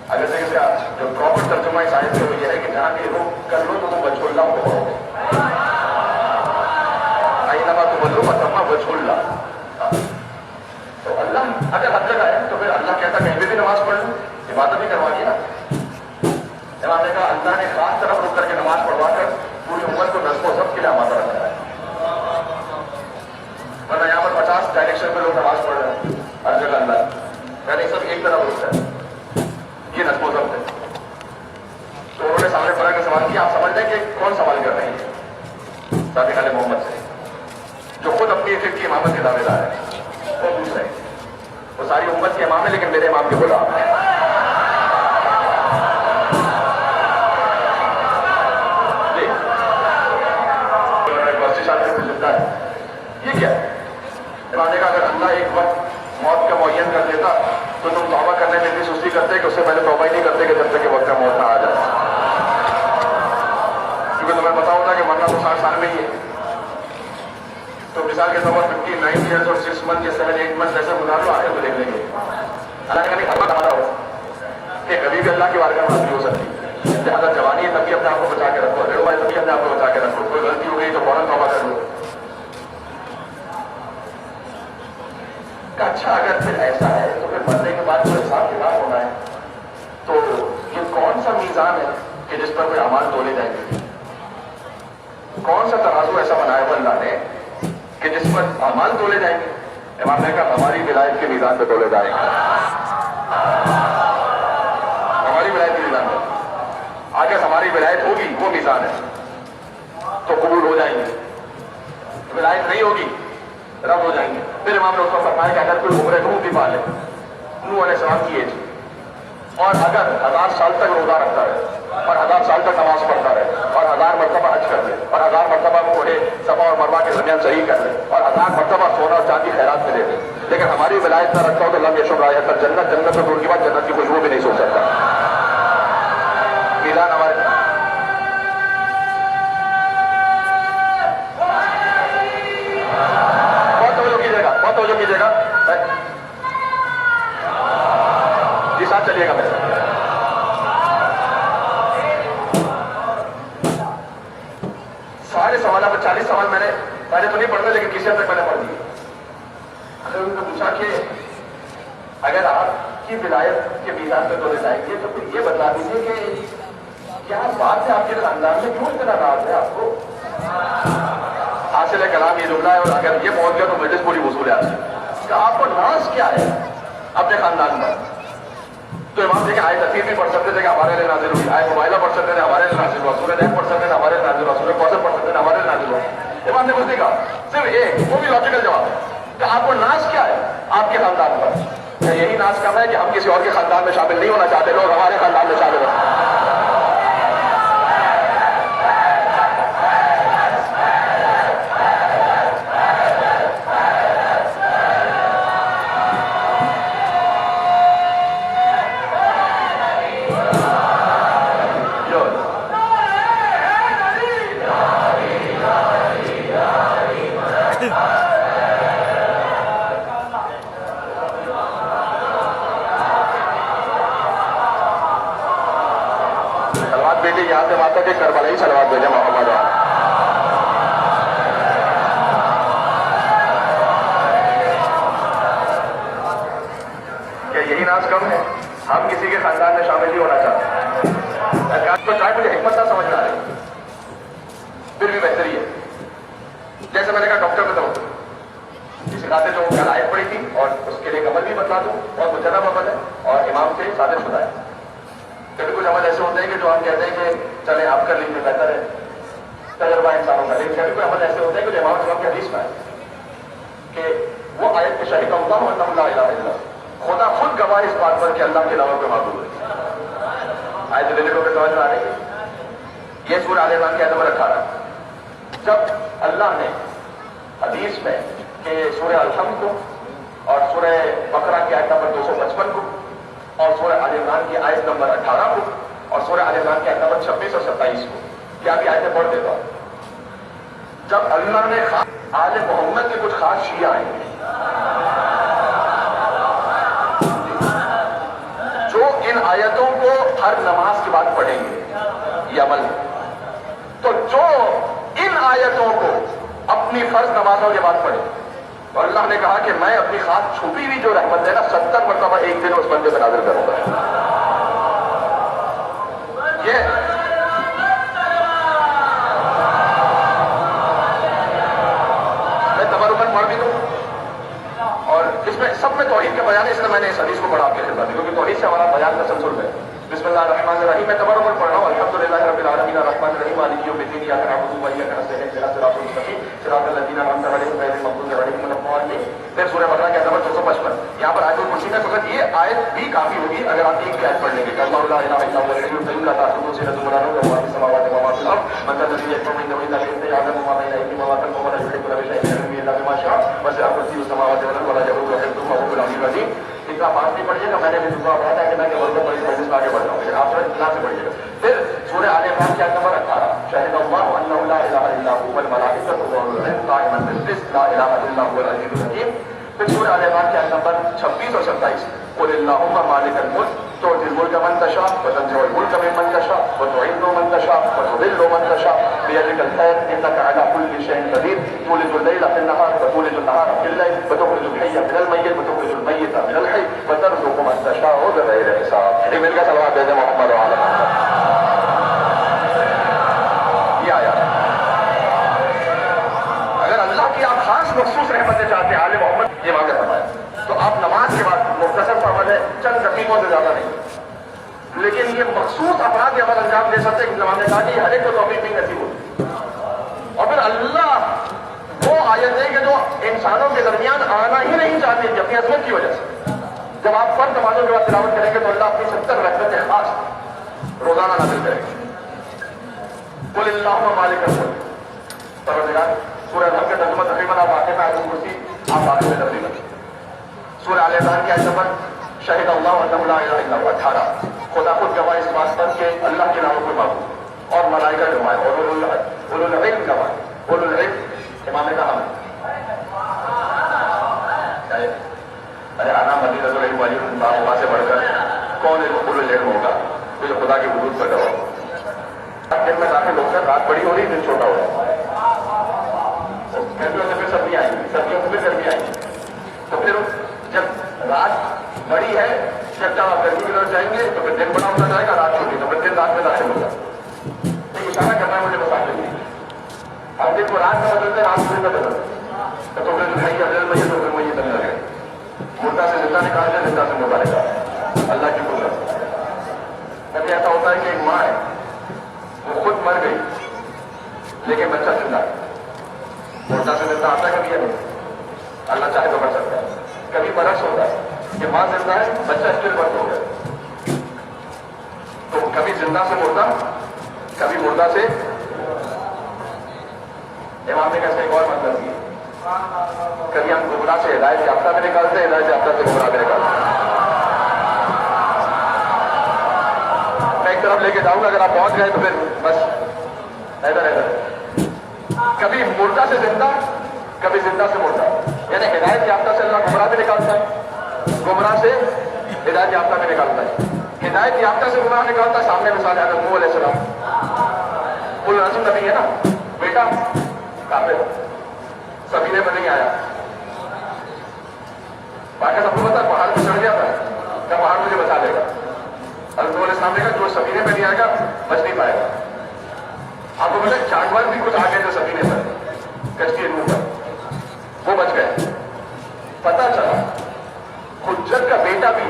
Speaker 1: اگر سے اس کا جو پراپر ترجمہ اس آیت سے وہ یہ ہے کہ جہاں بھی روک کر لو تو وہ وجہ اللہ کو پڑھو گے، اینما تولوا فتم وجہ اللہ۔ تو اللہ اگر ہر جگہ ہے تو پھر اللہ کہتا کہیں پہ بھی نماز پڑھ لوں، عبادت بھی کروا دی نا۔ امام نے کہا اللہ نے خاص طرف رک کر کے نماز پڑھوا کر پوری امت کو نظم و ضبط کے لیے آمادہ رکھا ہے، ورنہ یہاں پر 50 ڈائریکشن میں لوگ نماز پڑھ رہے ہیں، ہر جگہ اللہ پہلے سب ایک طرف رکتا ہے، یہ نظم و ضبط ہے۔ تو انہوں نے سامنے فرق کا سوال کیا، آپ سمجھ لیں کہ کون سوال کر رہے ہیں؟ صادق علیہ محمد سے، جو خود اپنی فقہ کی امامت کے دعوے دار ہے، وہ پوچھ رہے ہیں، وہ ساری امت کے امام ہے لیکن میرے امام کے غلام ہیں۔ جی یہ کیا ہے؟ امام نے کہا اگر اللہ ایک وقت موت کا معین کر دیتا تو تم توبہ کرنے میں اتنی سستی کرتے کہ اس سے پہلے توبہ ہی نہیں کرتے کہ جب تک کہ وقت کا موت نہ آ جائے، کیونکہ تمہیں پتا ہوتا کہ مرنا تو 60 سال میں ہی ہے۔ تو مثال کے طور پر 59 ایئرس اور 6 منتھ یا 7-8 منتھ ایسے گزار لو، آگے تو دیکھ لیں گے۔ اللہ نے کہا خبر ہمارا ہو کہ کبھی بھی اللہ کی بارگاہ میں حاضری ہو سکتی، لہٰذا جوانی ہے تبھی اپنے آپ کو بچا کے رکھو، ریڑھ ہے تبھی اپنے آپ کو بچا کے رکھو، کوئی غلطی ہو گئی تو فوراً توبہ کر لو۔ اچھا اگر پھر ایسا ہے تو پھر مرنے کے بعد جو حساب کتاب ہونا ہے تو یہ میزان ہے کہ جس پر کوئی اعمال تولے جائیں گے؟ کون سا ترازو ایسا بنایا ہوا اللہ نے کہ جس پر اعمال تولے جائیں گے؟ امام نے کہا ہماری ولایت کے میزان پہ تولے جائیں گے. ہماری ولایت کے میزان پہ اگر ہماری ولایت ہوگی وہ میزان ہے تو قبول ہو جائیں گے. ولایت نہیں ہوگی رد ہو جائیں گے. پھر امام نے اس کو فرمایا کہ اگر کوئی عمر نوح بھی پالے، نوح علیہ السلام کی ایج، اور اگر 1000 سال تک روزہ رکھتا رہے اور 1000 سال تک نماز پڑھتا رہے اور 1000 مرتبہ حج کر لے اور 1000 مرتبہ کوڑے صفا اور مروہ کے درمیان صحیح کر لے اور 1000 مرتبہ سونا اور چاندی خیرات میں دے دے، لیکن ہماری ولایت نہ رکھتا ہو تو لم یشم رائحۃ الجنہ، جنت میں دور کی بات جنت کی خوشبو بھی نہیں سو سکتا. میزان ہمارے بہت توجہ کیجیے گا جی، ساتھ چلیے گا. میرے سارے سوالات پر 40 سوال میں نے سارے تو نہیں پڑھتے لیکن کسی حد تک میں نے پڑھ دیے. اگر ان کو پوچھا کہ اگر آپ کی ولایت کے میزان پہ تولے جائیں گے تو پھر یہ بتا دیجیے کہ کیا بات ہے آپ کے خاندان میں کیوں اتنا راز ہے آپ کو؟ حاصل کلام یہ جملہ ہے اور اگر یہ پہنچ گیا تو مجلس پوری وصول ہے. کہ آپ کو ناز کیا ہے اپنے خاندان میں؟ تو امام جی کہ آئے تفسیر بھی پڑھ سکتے تھے کہ ہمارے لیے نازل ہوئی، آئے موبائلہ پڑھ سکتے تھے ہمارے لیے نازل ہوا، سورہ نحل پڑھ سکتے تھے ہمارے لیے نازل ہوا، سورہ کوثر پڑھ سکتے تھے ہمارے لیے نازل ہوا. امام نے کچھ نہیں کہا، صرف ایک وہ بھی لاجیکل جواب ہے کہ آپ کو ناز کیا ہے آپ کے خاندان پر؟ یہی ناز کم ہے کہ ہم کسی اور کے خاندان میں شامل نہیں ہونا چاہتے، لوگ ہمارے خاندان میں شامل ہیں. بیٹے یہاں سے ماتا کے کربلائی صلوات بھیجے محمد. کیا یہی ناز کم ہے؟ ہم کسی کے خاندان میں شامل نہیں ہونا چاہتے تو چاہے مجھے حکمت نہ سمجھ رہا ہے پھر بھی بہتری ہے. جیسے میں نے کہا ڈاکٹر میں تو سکھاتے جو آیت پڑی تھی اور اس کے لیے عمل بھی بتلا دوں اور مجرب عمل ہے اور امام سے صادق شدہ ہے. کبھی کچھ عمل ایسے ہوتے ہیں کہ جو ہم کہتے ہیں کہ چلیں آپ کر لیجیے بہتر ہے، تجربہ انسانوں کا، لیکن کبھی کوئی عمل ایسے ہوتے ہیں کہ جو امام صاحب کی حدیث میں ہے کہ وہ آیت کے شاہد اللہ انہ لا الہ الا اللہ، خدا خود گواہ اس بات پر کہ اللہ کے علاوہ کوئی معبود ہے. آیت دلیل کو سمجھ میں آ رہی ہے؟ یہ سورہ آل عمران کی آیت نمبر 18. جب اللہ نے حدیث میں کہ سورہ الحمد کو اور سورہ بقرہ کی آیت نمبر 255 کو اور سورہ آل عمران کی آیت نمبر 18 کو اور سورہ آل عمران کی آیت نمبر 26 اور 27 کو، کیا بھی آیتیں پڑھ دیتا ہوں. جب اللہ نے آل محمد کے کچھ خاص شیعہ آئیں گے جو ان آیتوں کو ہر نماز کے بعد پڑھیں گے یہ عمل ہے، تو جو ان آیتوں کو اپنی فرض نمازوں کے بعد پڑھیں تو اللہ نے کہا کہ میں اپنی خاص چھپی ہوئی جو رحمت ہے نا 70 مرتبہ ایک دن اس بندے پہ نازل کروں گا. یہ میں تبرکن پڑھ بھی دوں اور اس میں سب میں توحید کا بیان ہے، اس لیے میں نے اس حدیث کو پڑھا آپ کے خدمت میں کیونکہ توحید سے ہمارا بیان تسلسل ہے. بسم اللہ الرحمن الرحیم. میں تبرکن پڑھ رہا ہوں الحمدللہ رب العالمین الرحمن الرحیم مالک یوم الدین ایاک نعبد و ایاک نستعین اهدنا الصراط المستقیم صراط الذین انعمت علیہم غیر المغضوب علیہم ولا الضالین. پھر سورہ بقرہ کی آیت نمبر 255. یہاں پر آیت الکرسی میں فقط یہ آیت بھی کافی ہوگی اگر آپ ایک آیت پڑھ لیں گے کہ اللہ لا الہ الا هو الحی القیوم لا تأخذه سنة ولا نوم له ما في السماوات وما في الارض من ذا الذي يشفع عنده الا باذنه يعلم ما بين ايديهم وما خلفهم ولا يحيطون بشيء من علمه الا بما شاء وسع كرسيه السماوات والارض ولا يئوده حفظهما وهو العلي العظيم. اتنا پاس نہیں پڑھیے گا، میں نے بھی دعا بتایا تھا کہ میں بڑی مجلس میں آگے بڑھ جاؤں لیکن آپ اطلاع سے پڑھیے گا. پھر سورہ آل عمران کی آیت نمبر 18 شہد اللہ انہ لا الہ الا هو والملائکۃ واولو العلم قائما بالقسط لا الہ الا هو العزیز الحکیم. پھر سورہ آل عمران کی آیت نمبر 26 اور 27 قل اللہم مالک الملک تؤتی الملک من تشاء وتنزع الملک ممن تشاء وتعز من تشاء وتذل من تشاء بيدك الخير انك على كل شيء قدير تولج الليل في النهار وتولج النهار في الليل وتخرج الحي من الميت وتخرج الميت من الحي وترزق من تشاء بغير حساب. ایک مل کا صلوات دے دیں محمد وعلی محمد. یتیموں سے زیادہ نہیں، لیکن یہ مخصوص افراد یہ عمل انجام دے سکتے ہیں کہ زمانے کہا کہ ہر ایک کو توفیق نہیں نصیب ہوتی. اور پھر اللہ وہ آیت ہے کہ جو انسانوں کے درمیان آنا ہی نہیں چاہتی کہ اپنی عظمت کی وجہ سے. جب آپ فرض نمازوں کے بعد تلاوت کریں گے تو اللہ اپنی 70 رحمتیں خاص روزانہ نازل کریں گے. قل اللہم مالک الملک، پروردگار سورہ الحمد کے ترجمہ تقریباً آپ آتے ہیں آیت کرسی آپ آتے ہیں تقریباً. سورہ آل عمران کی آیت نمبر شہید اللہ انہ لا الہ الا هو 18، خدا خود گواہ اس بات پر کہ اللہ کے ناموں کو معبود، اور ملائکہ گواہ، اور اولو العلم گواہ. اولو العلم امام نے کہا ارے آنا مدینہ العلم والی وہاں سے بڑھ کر کون اولو العلم ہوگا جو خدا کے وجود پر گواہ ہو. دن میں داخل ہو کر رات بڑی ہو رہی دن چھوٹا ہو رہا ہے، گرمیوں سے پھر سردیاں آئیں گی، سردیوں سے پھر گرمی آئیں گی. تو پھر جب رات بڑی ہے جب آپ گرمی کی طرف جائیں گے تو پھر دن بڑا ہوتا جائے گا، رات چھوٹی، تو پھر دن رات میں داخل ہوگا. تو اشارہ کرنا ہے مجھے بتا دیں. ہم دن کو رات میں بدلتے رات کو دن میں بدلتے تو پھر بھائی ابل میں تو پھر وہی بن لگے. مردہ سے زندہ نکال دیں، زندہ سے مردہ نکال، اللہ کی قدرت. کبھی ایسا ہوتا ہے کہ ایک ماں ہے وہ خود مر گئی لیکن بچہ زندہ ہے. مردہ سے زندہ آتا ہے کبھی نہیں، اللہ چاہے تو بڑھ سکتا ہے. کبھی برعکس ہوتا ہے کہ ماں زندہ ہے بچہ اسٹل برتھ ہو گیا. تو کبھی زندہ سے مردہ، کبھی مردہ سے. امام نے کیسے ایک اور مطلب کی، کبھی ہم گمراہ سے ہدایت یافتہ میں نکالتے ہیں، ہدایت یافتہ سے گمراہ میں نکالتے ہیں. میں ایک طرف لے کے جاؤں گا، اگر آپ پہنچ گئے تو پھر بس ادھر ادھر. کبھی مردہ سے زندہ، کبھی زندہ سے مردہ. یعنی ہدایت یافتہ سے اللہ گمراہ میں نکالتا ہے، گمراہ سے ہدایت یافتہ میں نکالتا ہے. ہدایت یافتہ سے گمراہ نکالتا ہے. سامنے مثال ہے حضرت نوح علیہ السلام، اولو العزم نبی ہے نا، بیٹا کافر سفینے میں نہیں آیا. باقی سب کو پتا پہاڑ پہ چڑھ گیا تھا، کیا پہاڑ مجھے بچا لے گا. حضرت نوح علیہ السلام نے کہا جو سفینے میں نہیں آئے گا بچ نہیں پائے گا. آپ کو بولے جانور بھی کچھ آگے تھے سفینے پر، کشتی نوح پر، وہ بچ گئے. پتا چلا حجت کا بیٹا بھی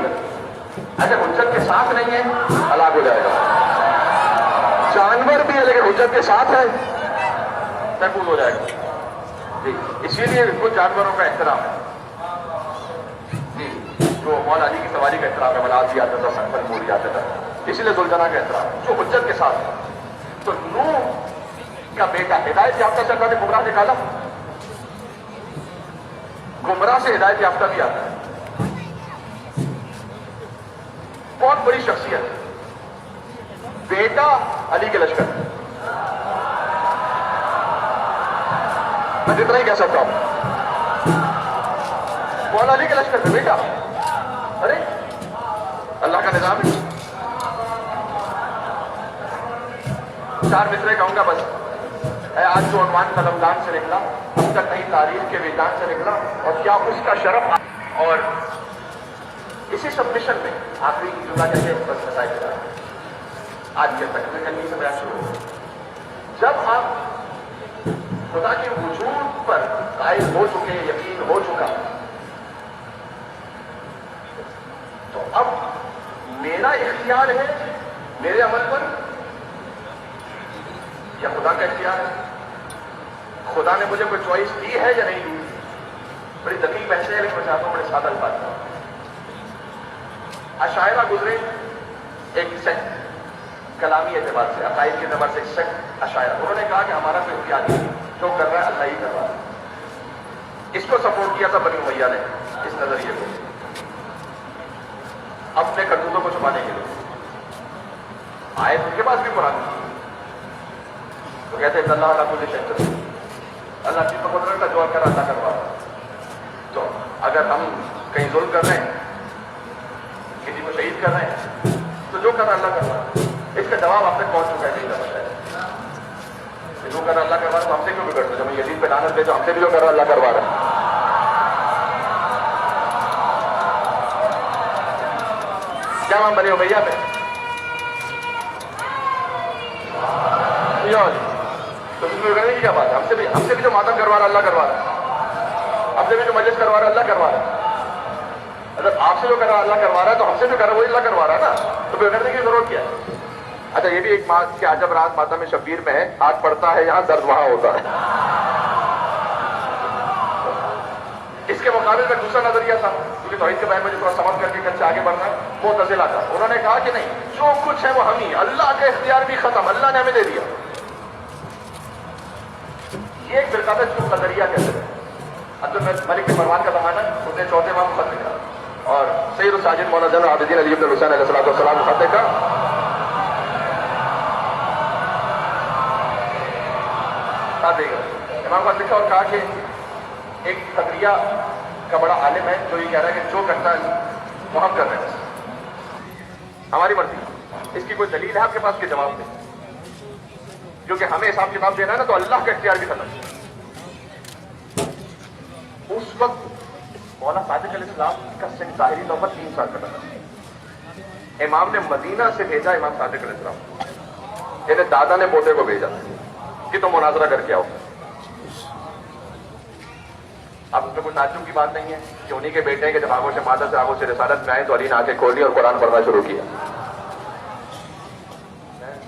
Speaker 1: اگر حجت کے ساتھ نہیں ہے ہلاک ہو جائے گا. جانور بھی ہے لیکن حجت کے ساتھ ہے محفوظ ہو جائے گا. جی اسی لیے کچھ جانوروں کا احترام ہے جی، جو مولا علی کی سواری کا احترام ہے، مناظ دیا جاتا تھا، سنفر مور دیا جاتا تھا، اسی لیے ذوالجناح کا احترام جو حجت کے ساتھ ہے. تو نوح کا بیٹا ہدایت یافتہ سے اللہ نے گمراہ نکالا، گمراہ سے ہدایت یافتہ بھی آتا ہے. بہت بڑی شخصیت، بیٹا علی کے لشکر. میں جتنا ہی کہہ سکتا ہوں مولا علی کے لشکر میں بیٹا. ارے اللہ کا نظام ہے. 4 مصرے کہوں گا بس. آج جو عنوان قلمدان سے نکلا اب تک نئی تاریخ کے وجدان سے نکلا، اور کیا اس کا شرف. اور اسی سبمیشن میں آخری جملہ کہتے ہیں بس بتایا جا رہا ہے آج کے تک میں کل سے بیان شروع ہو. جب آپ خدا کے وجود پر قائل ہو چکے، یقین ہو چکا، تو اب میرا اختیار ہے میرے عمل پر یا خدا کا اختیار ہے؟ خدا نے مجھے کوئی چوائس دی ہے یا نہیں دی؟ بڑی دقیق بحث ہے لیکن میں چاہتا ہوں بڑے سادہ الفاظ میں. اشاعرہ گزرے ایک سیکٹ، کلامی اعتبار سے، عقائد کے اعتبار سے ایک سیکٹ اشاعرہ. انہوں نے کہا کہ ہمارا کوئی اختیار نہیں، جو کر رہا ہے اللہ ہی کر رہا ہے. اس کو سپورٹ کیا تھا بنی امیہ نے، اس نظریے کو اپنے کرتوتوں کو چھپانے کے لیے. آئے ان کے پاس بھی قرآن تو کہتے ہیں اللہ علیہ کل شیء قدیر، اللہ کی قدرت کا جو کر اللہ کروا. تو اگر ہم کہیں ظلم کر رہے ہیں، کسی کو شہید کر رہے ہیں، تو جو کر رہا اللہ کروا. اس کا جواب آپ تک پہنچ چکا ہے، نہیں کرتا ہے. جو کر رہا اللہ کروا تو ہم سے کیوں بگڑتے؟ جب یزید پہ لعنت دے تو ہم سے بھی جو کر رہا اللہ کروا رہا ہے. کیا ہم بنی امیہ پہ تو کرنے کی کیا بات ہے؟ ہم سے بھی جو ماتم کروا رہا اللہ کروا رہا ہے، ہم سے بھی جو مجلس کروا رہا اللہ کروا رہا ہے. مطلب آپ سے جو کر رہا اللہ کروا رہا ہے تو ہم سے جو کر رہا ہے وہی اللہ کروا رہا ہے نا، تو بگڑنے کی ضرورت کیا ہے؟ اچھا یہ بھی ایک کے عجب راز ماتم شبیر میں ہے، ہاتھ پڑتا ہے یہاں درد وہاں ہوتا ہے۔ اس کے مقابل میں دوسرا نظریہ تھا، کیونکہ توحید کے بارے میں تھوڑا سمجھ کر کے کل سے آگے بڑھنا ہے، معتزلہ کا۔ انہوں نے کہا کہ نہیں، جو کچھ ہے وہ ہم ہی، اللہ کا اختیار بھی ختم، اللہ نے ہمیں دے دیا۔ یہ ایک فرقہ تھا جس کو قدریہ کہتے ہیں۔ عبد الملک بن مروان کا زمانہ، اس نے چوتھے امام کو خط لکھا اور سید الساجد مولانا زین العابدین علی بن الحسین علیہ السلام کو خط لکھا۔ امام کو لکھا اور کہا کہ ایک قدریہ کا بڑا عالم ہے جو یہ کہہ رہا ہے کہ جو کرتا ہے وہ ہم کر رہے ہیں، ہماری مرضی، اس کی کوئی دلیل ہے آپ کے پاس؟ کے جواب دیں، کیونکہ ہمیں حساب کتاب دینا ہے نا، تو اللہ کا اختیار بھی ختم۔ اس وقت مولانا صادق علیہ السلام کا سن ظاہری طور پر 3 سال کا تھا۔ امام نے مدینہ سے بھیجا امام صادق علیہ السلام، یعنی دادا نے پوتے کو بھیجا کہ تم مناظرہ کر کے آؤ۔ اب اس میں کوئی تعجب کی بات نہیں ہے کہ انہی کے بیٹے ہیں کہ جب آگوں سے مادہ سے آگوں سے رسالت میں آئے تو علی نے آنکھیں کھولی اور قرآن پڑھنا شروع کیا۔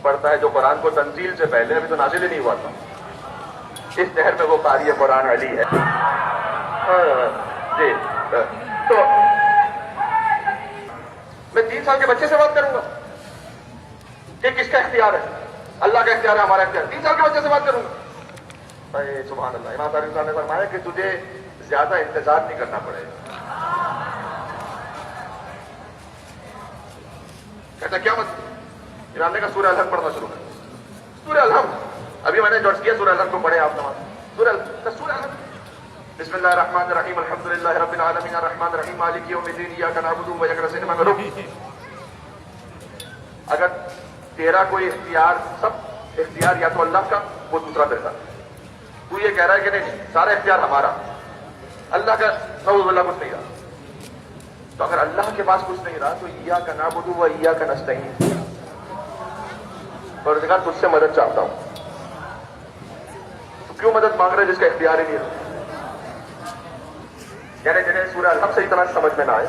Speaker 1: پڑھتا ہے جو قرآن کو تنزیل سے پہلے، ابھی تو نازل ہی نہیں ہوا تھا، اس شہر میں وہ قاری قرآن علی ہے۔ جی تو میں 3 سال کے بچے سے بات کروں گا کہ کس کا اختیار ہے؟ اللہ کا اختیار ہے، ہمارا اختیار۔ 3 سال کے بچے سے بات کروں گا؟ سبحان اللہ۔ امام طارق صاحب نے فرمایا کہ تجھے زیادہ انتظار نہیں کرنا پڑے گا۔ کہتا کیا مطلب؟ امام نے کہا سورہ الحمد پڑھنا شروع کر۔ سورہ الحمد ابھی میں نے جوڑ کیا، سورہ الحمد کو پڑھے آپ نماز۔ سورہ الحمد بسم اللہ الرحمن الرحیم الحمدللہ رب العالمین الرحمن الرحیم مالک یوم الدین ایاک نعبد و ایاک نستعین۔ میں رک، اگر تیرا کوئی اختیار، سب اختیار یا تو اللہ کا، وہ دوسرا طریقہ، تو یہ کہہ رہا ہے کہ نہیں سارا اختیار ہمارا، اللہ کا نعوذ باللہ کچھ نہیں رہا، تو اگر اللہ کے پاس کچھ نہیں رہا تو ایاک نعبد و ایاک نستعین، پروردگار تجھ سے مدد چاہتا ہوں، تو کیوں مدد مانگ رہے جس کا اختیار ہی نہیں رہا؟ یعنی جنہیں سورہ الحمد سے اتنا سمجھ میں نہ آئے،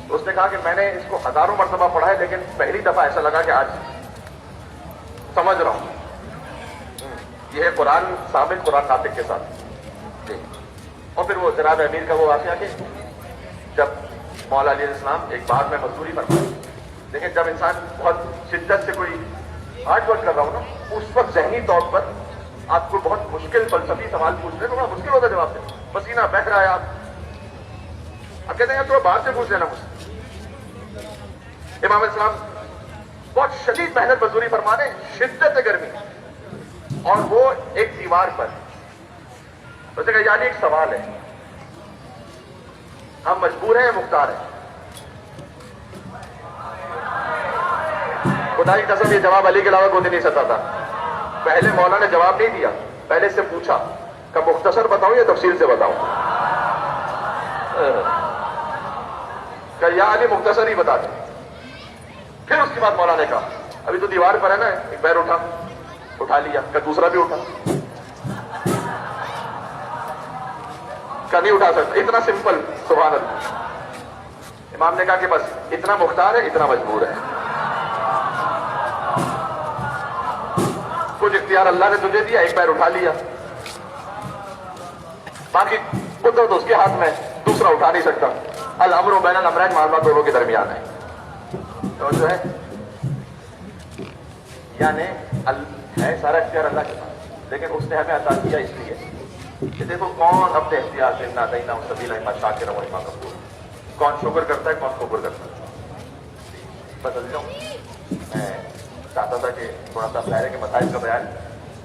Speaker 1: تو اس نے کہا کہ میں نے اس کو ہزاروں مرتبہ پڑھا ہے، لیکن پہلی دفعہ ایسا لگا کہ آج سمجھ رہا ہوں۔ یہ ہے قرآن ثابت، قرآن ناطق کے ساتھ۔ اور پھر وہ جناب امیر کا وہ واقعہ کہ جب مولا علیہ السلام ایک باغ میں مزدوری فرمائے، لیکن جب انسان بہت شدت سے کوئی ہارڈ ورک کر رہا ہو نا، اس وقت ذہنی طور پر آپ کو بہت مشکل فلسفی سوال پوچھ رہے تو بڑا مشکل ہوتا ہے جواب دینا، پسینہ بہہ رہا ہے، آپ کہتے ہیں تھوڑا بعد سے پوچھ لینا مجھ سے۔ امام السلام بہت شدید محنت مزدوری فرمانے، شدت گرمی، اور وہ ایک دیوار پر، اسے کہا یعنی ایک سوال ہے، ہم مجبور ہیں یا مختار ہیں؟ خدا کی قسم یہ جواب علی کے علاوہ کوئی نہیں سکتا تھا۔ پہلے مولا نے جواب نہیں دیا، پہلے اس سے پوچھا کہ مختصر بتاؤں یا تفصیل سے بتاؤں؟ کہ یا علی مختصر ہی بتا دیں۔ پھر اس کے بعد مولا نے کہا ابھی تو دیوار پر ہے نا، ایک پیر اٹھا لیا، کہ دوسرا بھی اٹھا، کہ نہیں اٹھا سکتا، اتنا سمپل، سبحان اللہ۔ امام نے کہا کہ بس اتنا مختار ہے، اتنا مجبور ہے، کچھ اختیار اللہ نے تجھے دیا، ایک پیر اٹھا لیا، باقی قدرت اس کے ہاتھ میں، دوسرا اٹھا نہیں سکتا۔ الامر بین الامرین، معاملہ دونوں کے درمیان ہے، تو جو ہے یعنی ہے سارا اختیار اللہ کے پاس، لیکن اس نے ہمیں عطا کیا اس لیے کہ دیکھو کون اپنے اختیار سے نہ دینا سبیل اما شاکر و اما کفور، کون شکر کرتا ہے، کون کفر کرتا ہے۔ بدل جاؤں، میں چاہتا تھا کہ تھوڑا سا ظاہر کے مسائل کا بیان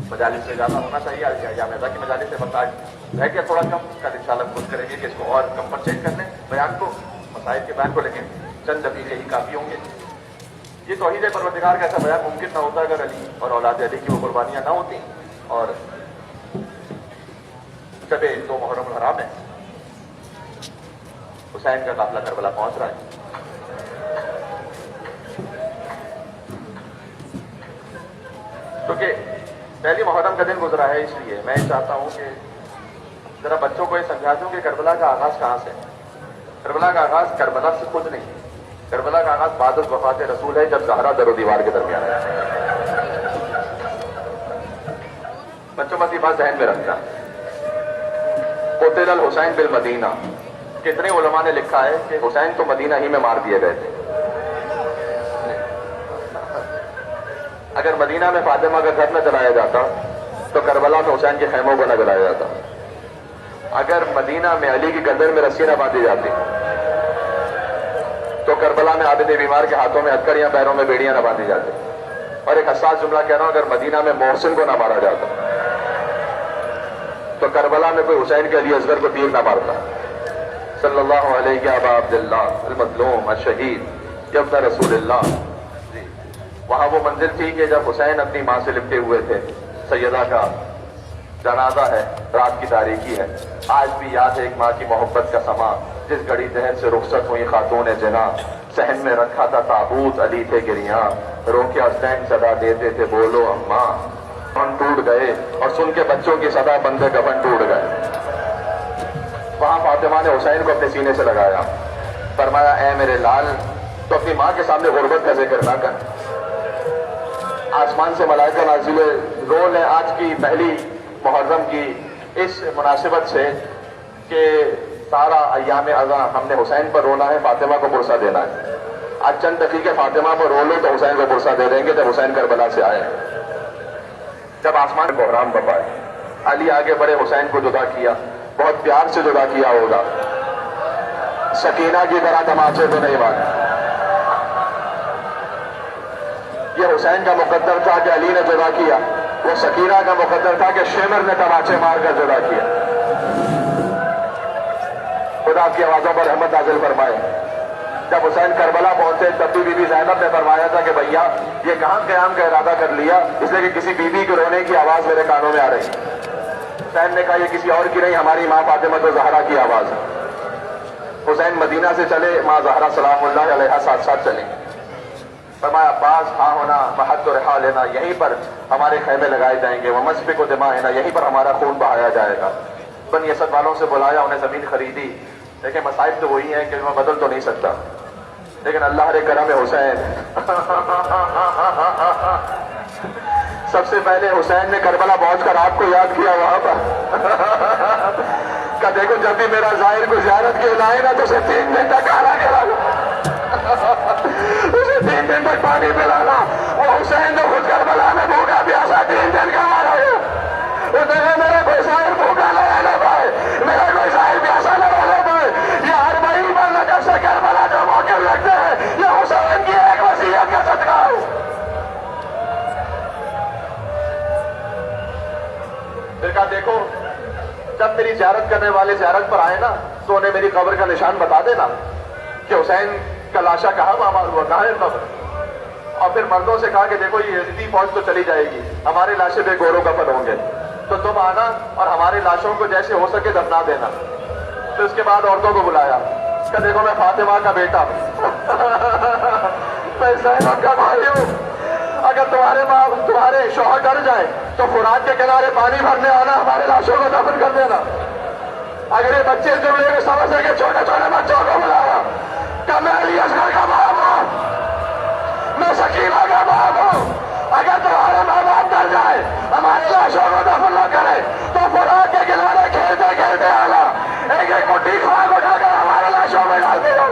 Speaker 1: مجالس سے زیادہ ہونا چاہیے، یا میزا کی مجالس سے مسائل رہ گیا تھوڑا کم، کل انشاءاللہ کوشش کریں گے کہ اس کو اور کمپنسیٹ کر لیں بیان کو، مسائل کے بیان کو، لیکن چند دقیقے ہی کافی ہوں گے۔ یہ توحید پروردگار کا ایسا بیان ممکن نہ ہوتا اگر علی اور اولاد علی کی وہ قربانیاں نہ ہوتی۔ اور شب 2 محرم الحرام ہے، حسین کا قافلہ کربلا پہنچ رہا ہے، کیونکہ پہلی محرم کا دن گزرا ہے، اس لیے میں چاہتا ہوں کہ ذرا بچوں کو یہ سمجھا دوں کہ کربلا کا آغاز کہاں سے ہے۔ کربلا کا آغاز کربلا سے خود نہیں، کربلا کا آغاز بعد از وفات رسول ہے، جب زہرا در و دیوار کے درمیان ہے۔ بچوں بس یہ بات ذہن میں رکھنا۔ قتل الحسین بالمدینہ، کتنے علماء نے لکھا ہے کہ حسین تو مدینہ ہی میں مار دیے گئے تھے۔ اگر مدینہ میں فاطمہ کا گھر نہ جلایا جاتا تو کربلا میں حسین کے خیموں کو نہ جلایا جاتا۔ اگر مدینہ میں علی کی گردن میں رسی نہ باندھی جاتی تو کربلا میں عابد بیمار کے ہاتھوں میں ہتھکڑیاں، پیروں میں بیڑیاں نہ باندھی جاتی۔ اور ایک حساس جملہ کہہ رہا ہوں، اگر مدینہ میں محسن کو نہ مارا جاتا تو کربلا میں کوئی حسین کے علی اصغر کو تیر نہ مارتا۔ صلی اللہ علیہ ابا عبداللہ المظلوم الشہید ابن رسول اللہ۔ وہاں وہ منزل تھی کہ جب حسین اپنی ماں سے لپٹے ہوئے تھے، سیدہ کا جنازہ ہے، رات کی تاریکی ہے، آج بھی یاد ہے ایک ماں کی محبت کا سما، جس گھڑی ذہن سے رخصت ہوئی خاتون جنا، صحن میں رکھا تھا تابوت، علی تھے گریاں، رو کے حسین صدا دیتے تھے بولو اماں، کفن ٹوٹ گئے اور سن کے بچوں کی صدا بندے کفن ٹوٹ گئے۔ وہاں فاطمہ نے حسین کو اپنے سینے سے لگایا، فرمایا اے میرے لال، تو اپنی ماں کے سامنے غربت کا ذکر نہ کر۔ آسمان سے ملائکہ نازل رول ہے آج کی پہلی محرم کی اس مناسبت سے کہ سارا ایام ازاں ہم نے حسین پر رونا ہے، فاطمہ کو پرسہ دینا ہے۔ آج چند دقیقے فاطمہ پر رو لو تو حسین کو پرسہ دے دیں گے جب حسین کربلا سے آئے، جب آسمان بحرام بپائے۔ علی آگے بڑے، حسین کو جدا کیا، بہت پیار سے جدا کیا ہوگا، سکینہ کی طرح تماچے تو نہیں مارے۔ یہ حسین کا مقدر تھا کہ علی نے جدا کیا، وہ سکینہ کا مقدر تھا کہ شمر نے تماچے مار کر جدا کیا۔ خدا کی آوازوں پر رحمت نازل فرمائے۔ جب حسین کربلا پہنچے تب بھی بی بی زینب نے فرمایا تھا کہ بھیا یہ کہاں قیام کا ارادہ کر لیا، اس لیے کہ کسی بیوی کے رونے کی آواز میرے کانوں میں آ رہی۔ حسین نے کہا یہ کسی اور کی نہیں، ہماری ماں فاطمہ زہرا کی آواز ہے۔ حسین مدینہ سے چلے، ماں زہرا سلام اللہ علیہا ساتھ ساتھ چلیں۔ فرمایا عباس ہاں ہونا محد و رحا لینا، یہیں پر ہمارے خیمے لگائے جائیں گے، وہ مسفک و دماء ہے، یہیں پر ہمارا خون بہایا جائے گا۔ بنی اسد والوں سے بلایا، انہیں زمین خریدی۔ دیکھیں مسائل تو وہی ہیں کہ میں بدل تو نہیں سکتا، لیکن اللہ رے کرم حسین سب سے پہلے حسین نے کربلا پہنچ کر آپ کو یاد کیا وہاں پر کہ دیکھو جب بھی میرا ظاہر کو زیارت کے لائے نا تو اسے 3 دن تک کھانا کھلانا، اسے 3 دن تک پانی پلانا۔ وہ حسین جو خود کربلا میں بھوکا پیاسا 3 دن کا آ رہا ہے، وہ دیکھے میرا کوئی ظاہر بھوکا نہ رہنے پائے، میرا کوئی ظاہر پیاسا نہ رہنے پائے۔ یہ ہر بھائی پر نظر سے کربلا جو موقع لگتے ہیں، یہ حسین کی ایک وصیت کا صدقہ ہے۔ پھر کہا دیکھو جب میری زیارت کرنے والے زیارت پر آئے نا تو انہیں میری قبر کا نشان بتا دینا کہ حسین کا لاشا کہاں معمول ہوا، کہاں ہے قبر۔ اور پھر مردوں سے کہا کہ دیکھو یہ یزیدی فوج تو چلی جائے گی، ہمارے لاشیں بے گورو کفن ہوں گے، تو تم آنا اور ہمارے لاشوں کو جیسے ہو سکے دفنا دینا۔ پھر اس کے بعد عورتوں کو بلایا کہ دیکھو میں فاطمہ کا بیٹا میں زینب کا بھائی ہوں، اگر تمہارے شوہر ڈر جائے تو فرات کے کنارے پانی بھرنے آنا، ہمارے لاشوں کو دفن کر دینا۔ اگر یہ بچے جملے میں سمجھ سکے، چھوٹے چھوٹے بچوں کو بلایا کہ میں علی اصغر کا باپ ہوں، میں سکینہ کا باپ ہوں، اگر تمہارے ماں باپ ڈر جائے ہمارے لاشوں کو دفن نہ کرے تو فرات کے کنارے کھیلتے کھیلتے آنا، ایک ایک مٹھی خاک اٹھا کر ہمارے لاشوں میں ڈال دیا۔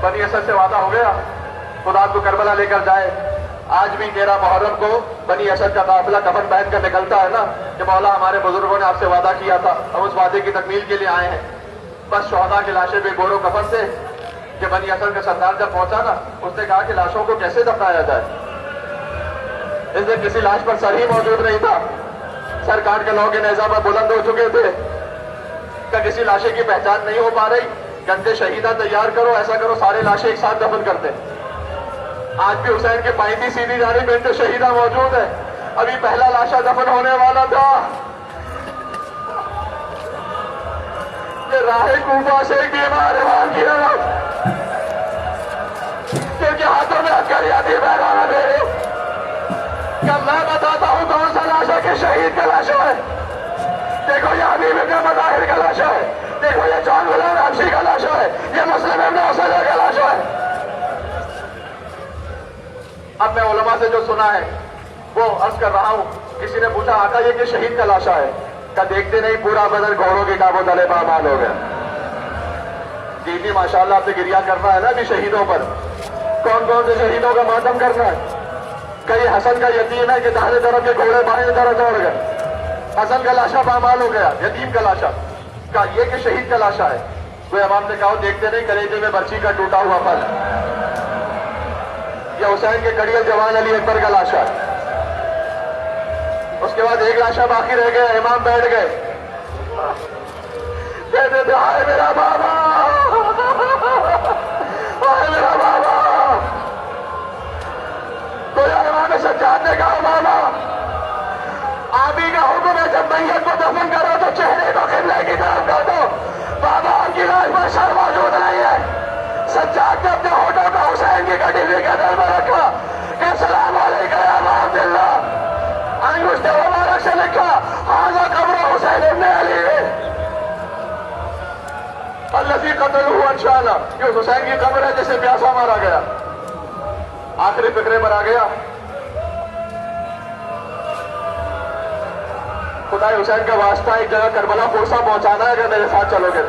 Speaker 1: بنی اسد سے وعدہ ہو گیا خدا کو کربلا لے کر جائے۔ آج بھی 13 محرم کو بنی اسد کا قافلہ کفن پہن کر نکلتا ہے نا کہ مولا ہمارے بزرگوں نے آپ سے وعدہ کیا تھا، ہم اس وعدے کی تکمیل کے لیے آئے ہیں۔ بس شہداء کی لاشیں بے گور و کفن سے کہ بنی اسد کا سردار جب پہنچا نا اس نے کہا کہ لاشوں کو کیسے دفنایا جائے۔ اس دن کسی لاش پر سر ہی موجود نہیں تھا، سر کاٹ کے لوگ نیزہ پر بلند ہو چکے تھے کہ کسی لاشیں کی پہچان نہیں ہو پا رہی، گندے شہیدہ تیار کرو، ایسا کرو سارے لاشیں ایک ساتھ دفن کرتے۔ آج بھی حسین کے پائیدی سیدھی جانی بنت شہیدہ موجود ہے، ابھی پہلا لاشا دفن ہونے والا تھا کہ راہ کوفہ سے ایک بیمار روان کیا کیونکہ ہاتھوں میں ہتھکڑیاں تھی، بہرانا دے کہ میں بتاتا ہوں کون سا لاشا کہ شہید کا لاشا ہے۔ دیکھو یہ حبیب ابن مظاہر کا لاشا ہے، دیکھو یہ جان غلام حبشی کا لاشا ہے، یہ مسلم ابن اسد کا لاشا ہے۔ اب میں علماء سے جو سنا ہے وہ عرض کر رہا ہوں، کسی نے پوچھا آقا یہ کہ شہید کا لاشا ہے، کہ دیکھتے نہیں پورا بدن گھوڑوں کی ٹانگوں تلے پامال ہو گیا۔ جی جی ماشاءاللہ آپ سے گریہ کرنا ہے نا ابھی شہیدوں پر، کون کون سے شہیدوں کا ماتم کرنا ہے؟ کئی حسن کا یتیم ہے کہ داہنے طرف کے گھوڑے بائیں طرف دوڑ گئے، حسن کا لاشا پامال ہو گیا، یتیم کا لاشا، کہا یہ کہ شہید کا لاشا ہے۔ کوئی امام نے کہا دیکھتے نہیں کلیجے میں برچی کا ٹوٹا ہوا پھل، یہ حسین کے کڑیل جوان علی اکبر کا لاشا ہے۔ اس کے بعد ایک لاشا باقی رہ گیا، امام بیٹھ گئے، کہتے تھے ہائے میرا بابا، ہائے میرا بابا۔ تو یا امام سجاد نے کہا بابا آپ ہی کا حکم ہے جب میت کو دفن کرو تو چہرے کو قبلے کی طرف کر دو۔ بابا آپ کی لاش پر سر موجود نہیں ہے۔ سجاد نے اپنے ہونٹوں کو حسین کی کٹی ہوئی قدر میں رکھا کہ السلام علیکم یا ابا عبداللہ۔ انگشت مبارک سے لکھا ھذا قبر حسین ابن علی الذی قتلہ انشاءاللہ، یہ حسین کی قبر ہے جسے پیاسا مارا گیا۔ آخری فکرے پر آ گیا، خدا حسین کا واسطہ ایک جگہ کربلا پورسا پہنچانا ہے، اگر میرے ساتھ چلو گے۔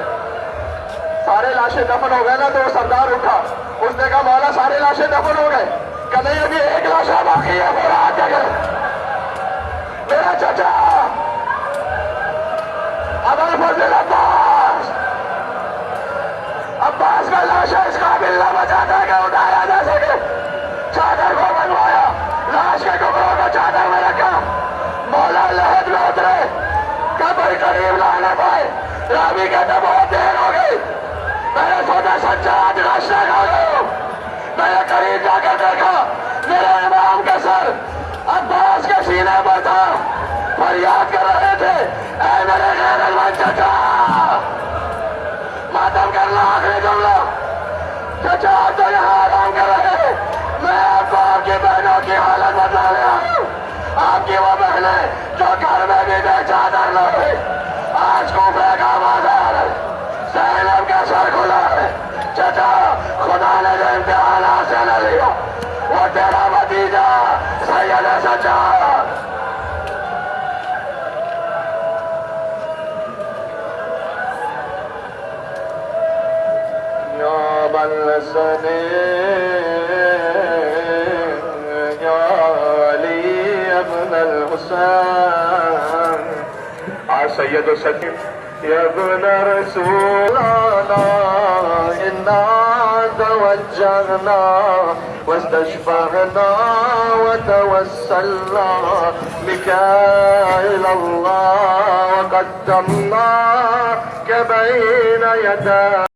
Speaker 1: سارے لاشیں دفن ہو گئے نا تو وہ سردار اٹھا، اس نے کہا مولا سارے لاشیں دفن ہو گئے، کہ نہیں ابھی ایک لاشا باقی ہے، پورا آ جگہ میرا چچا ابوالفضل عباس، عباس کا لاشا اس قابل نہ بچا تھا کہ اٹھایا جا سکے، چادر کو بنوایا، لاش کے ٹکڑوں کو چادر میں رکھا، مولا لحد میں اترے، قبر قریب لانا پائے۔ راوی کہتا بہت دیر ہو گئی، میں نے سوچا سجاد ناشتہ کھا لو، میں نے قریب جا کر دیکھا میرے امام کا سر عباس کے سینے پر تھا، فریاد کر رہے تھے اے میرے غیر الوان چچا۔ ماتم کرنا آخری جملہ، چچا آپ تو یہاں آرام کر رہے، میں آپ کو آپ کی بہنوں کی حالت بتا رہا ہوں۔ آپ کی وہ بہنیں جو گھر میں بھی بے چادر لائے، آج کوفے کا بازار زینب کا سر کھلا ہے۔ چچا خدا نے جو امتحان حاصل نہ لیا وہ تیرا بھتیجا سید سجاد۔ یا بلسنی یا علی ابن الحسین، آج سید و سجد یا ابن رسول اللہ انا توجہنا واستشفعنا وتوسلنا بك إلى الله وقدمناك بين يديك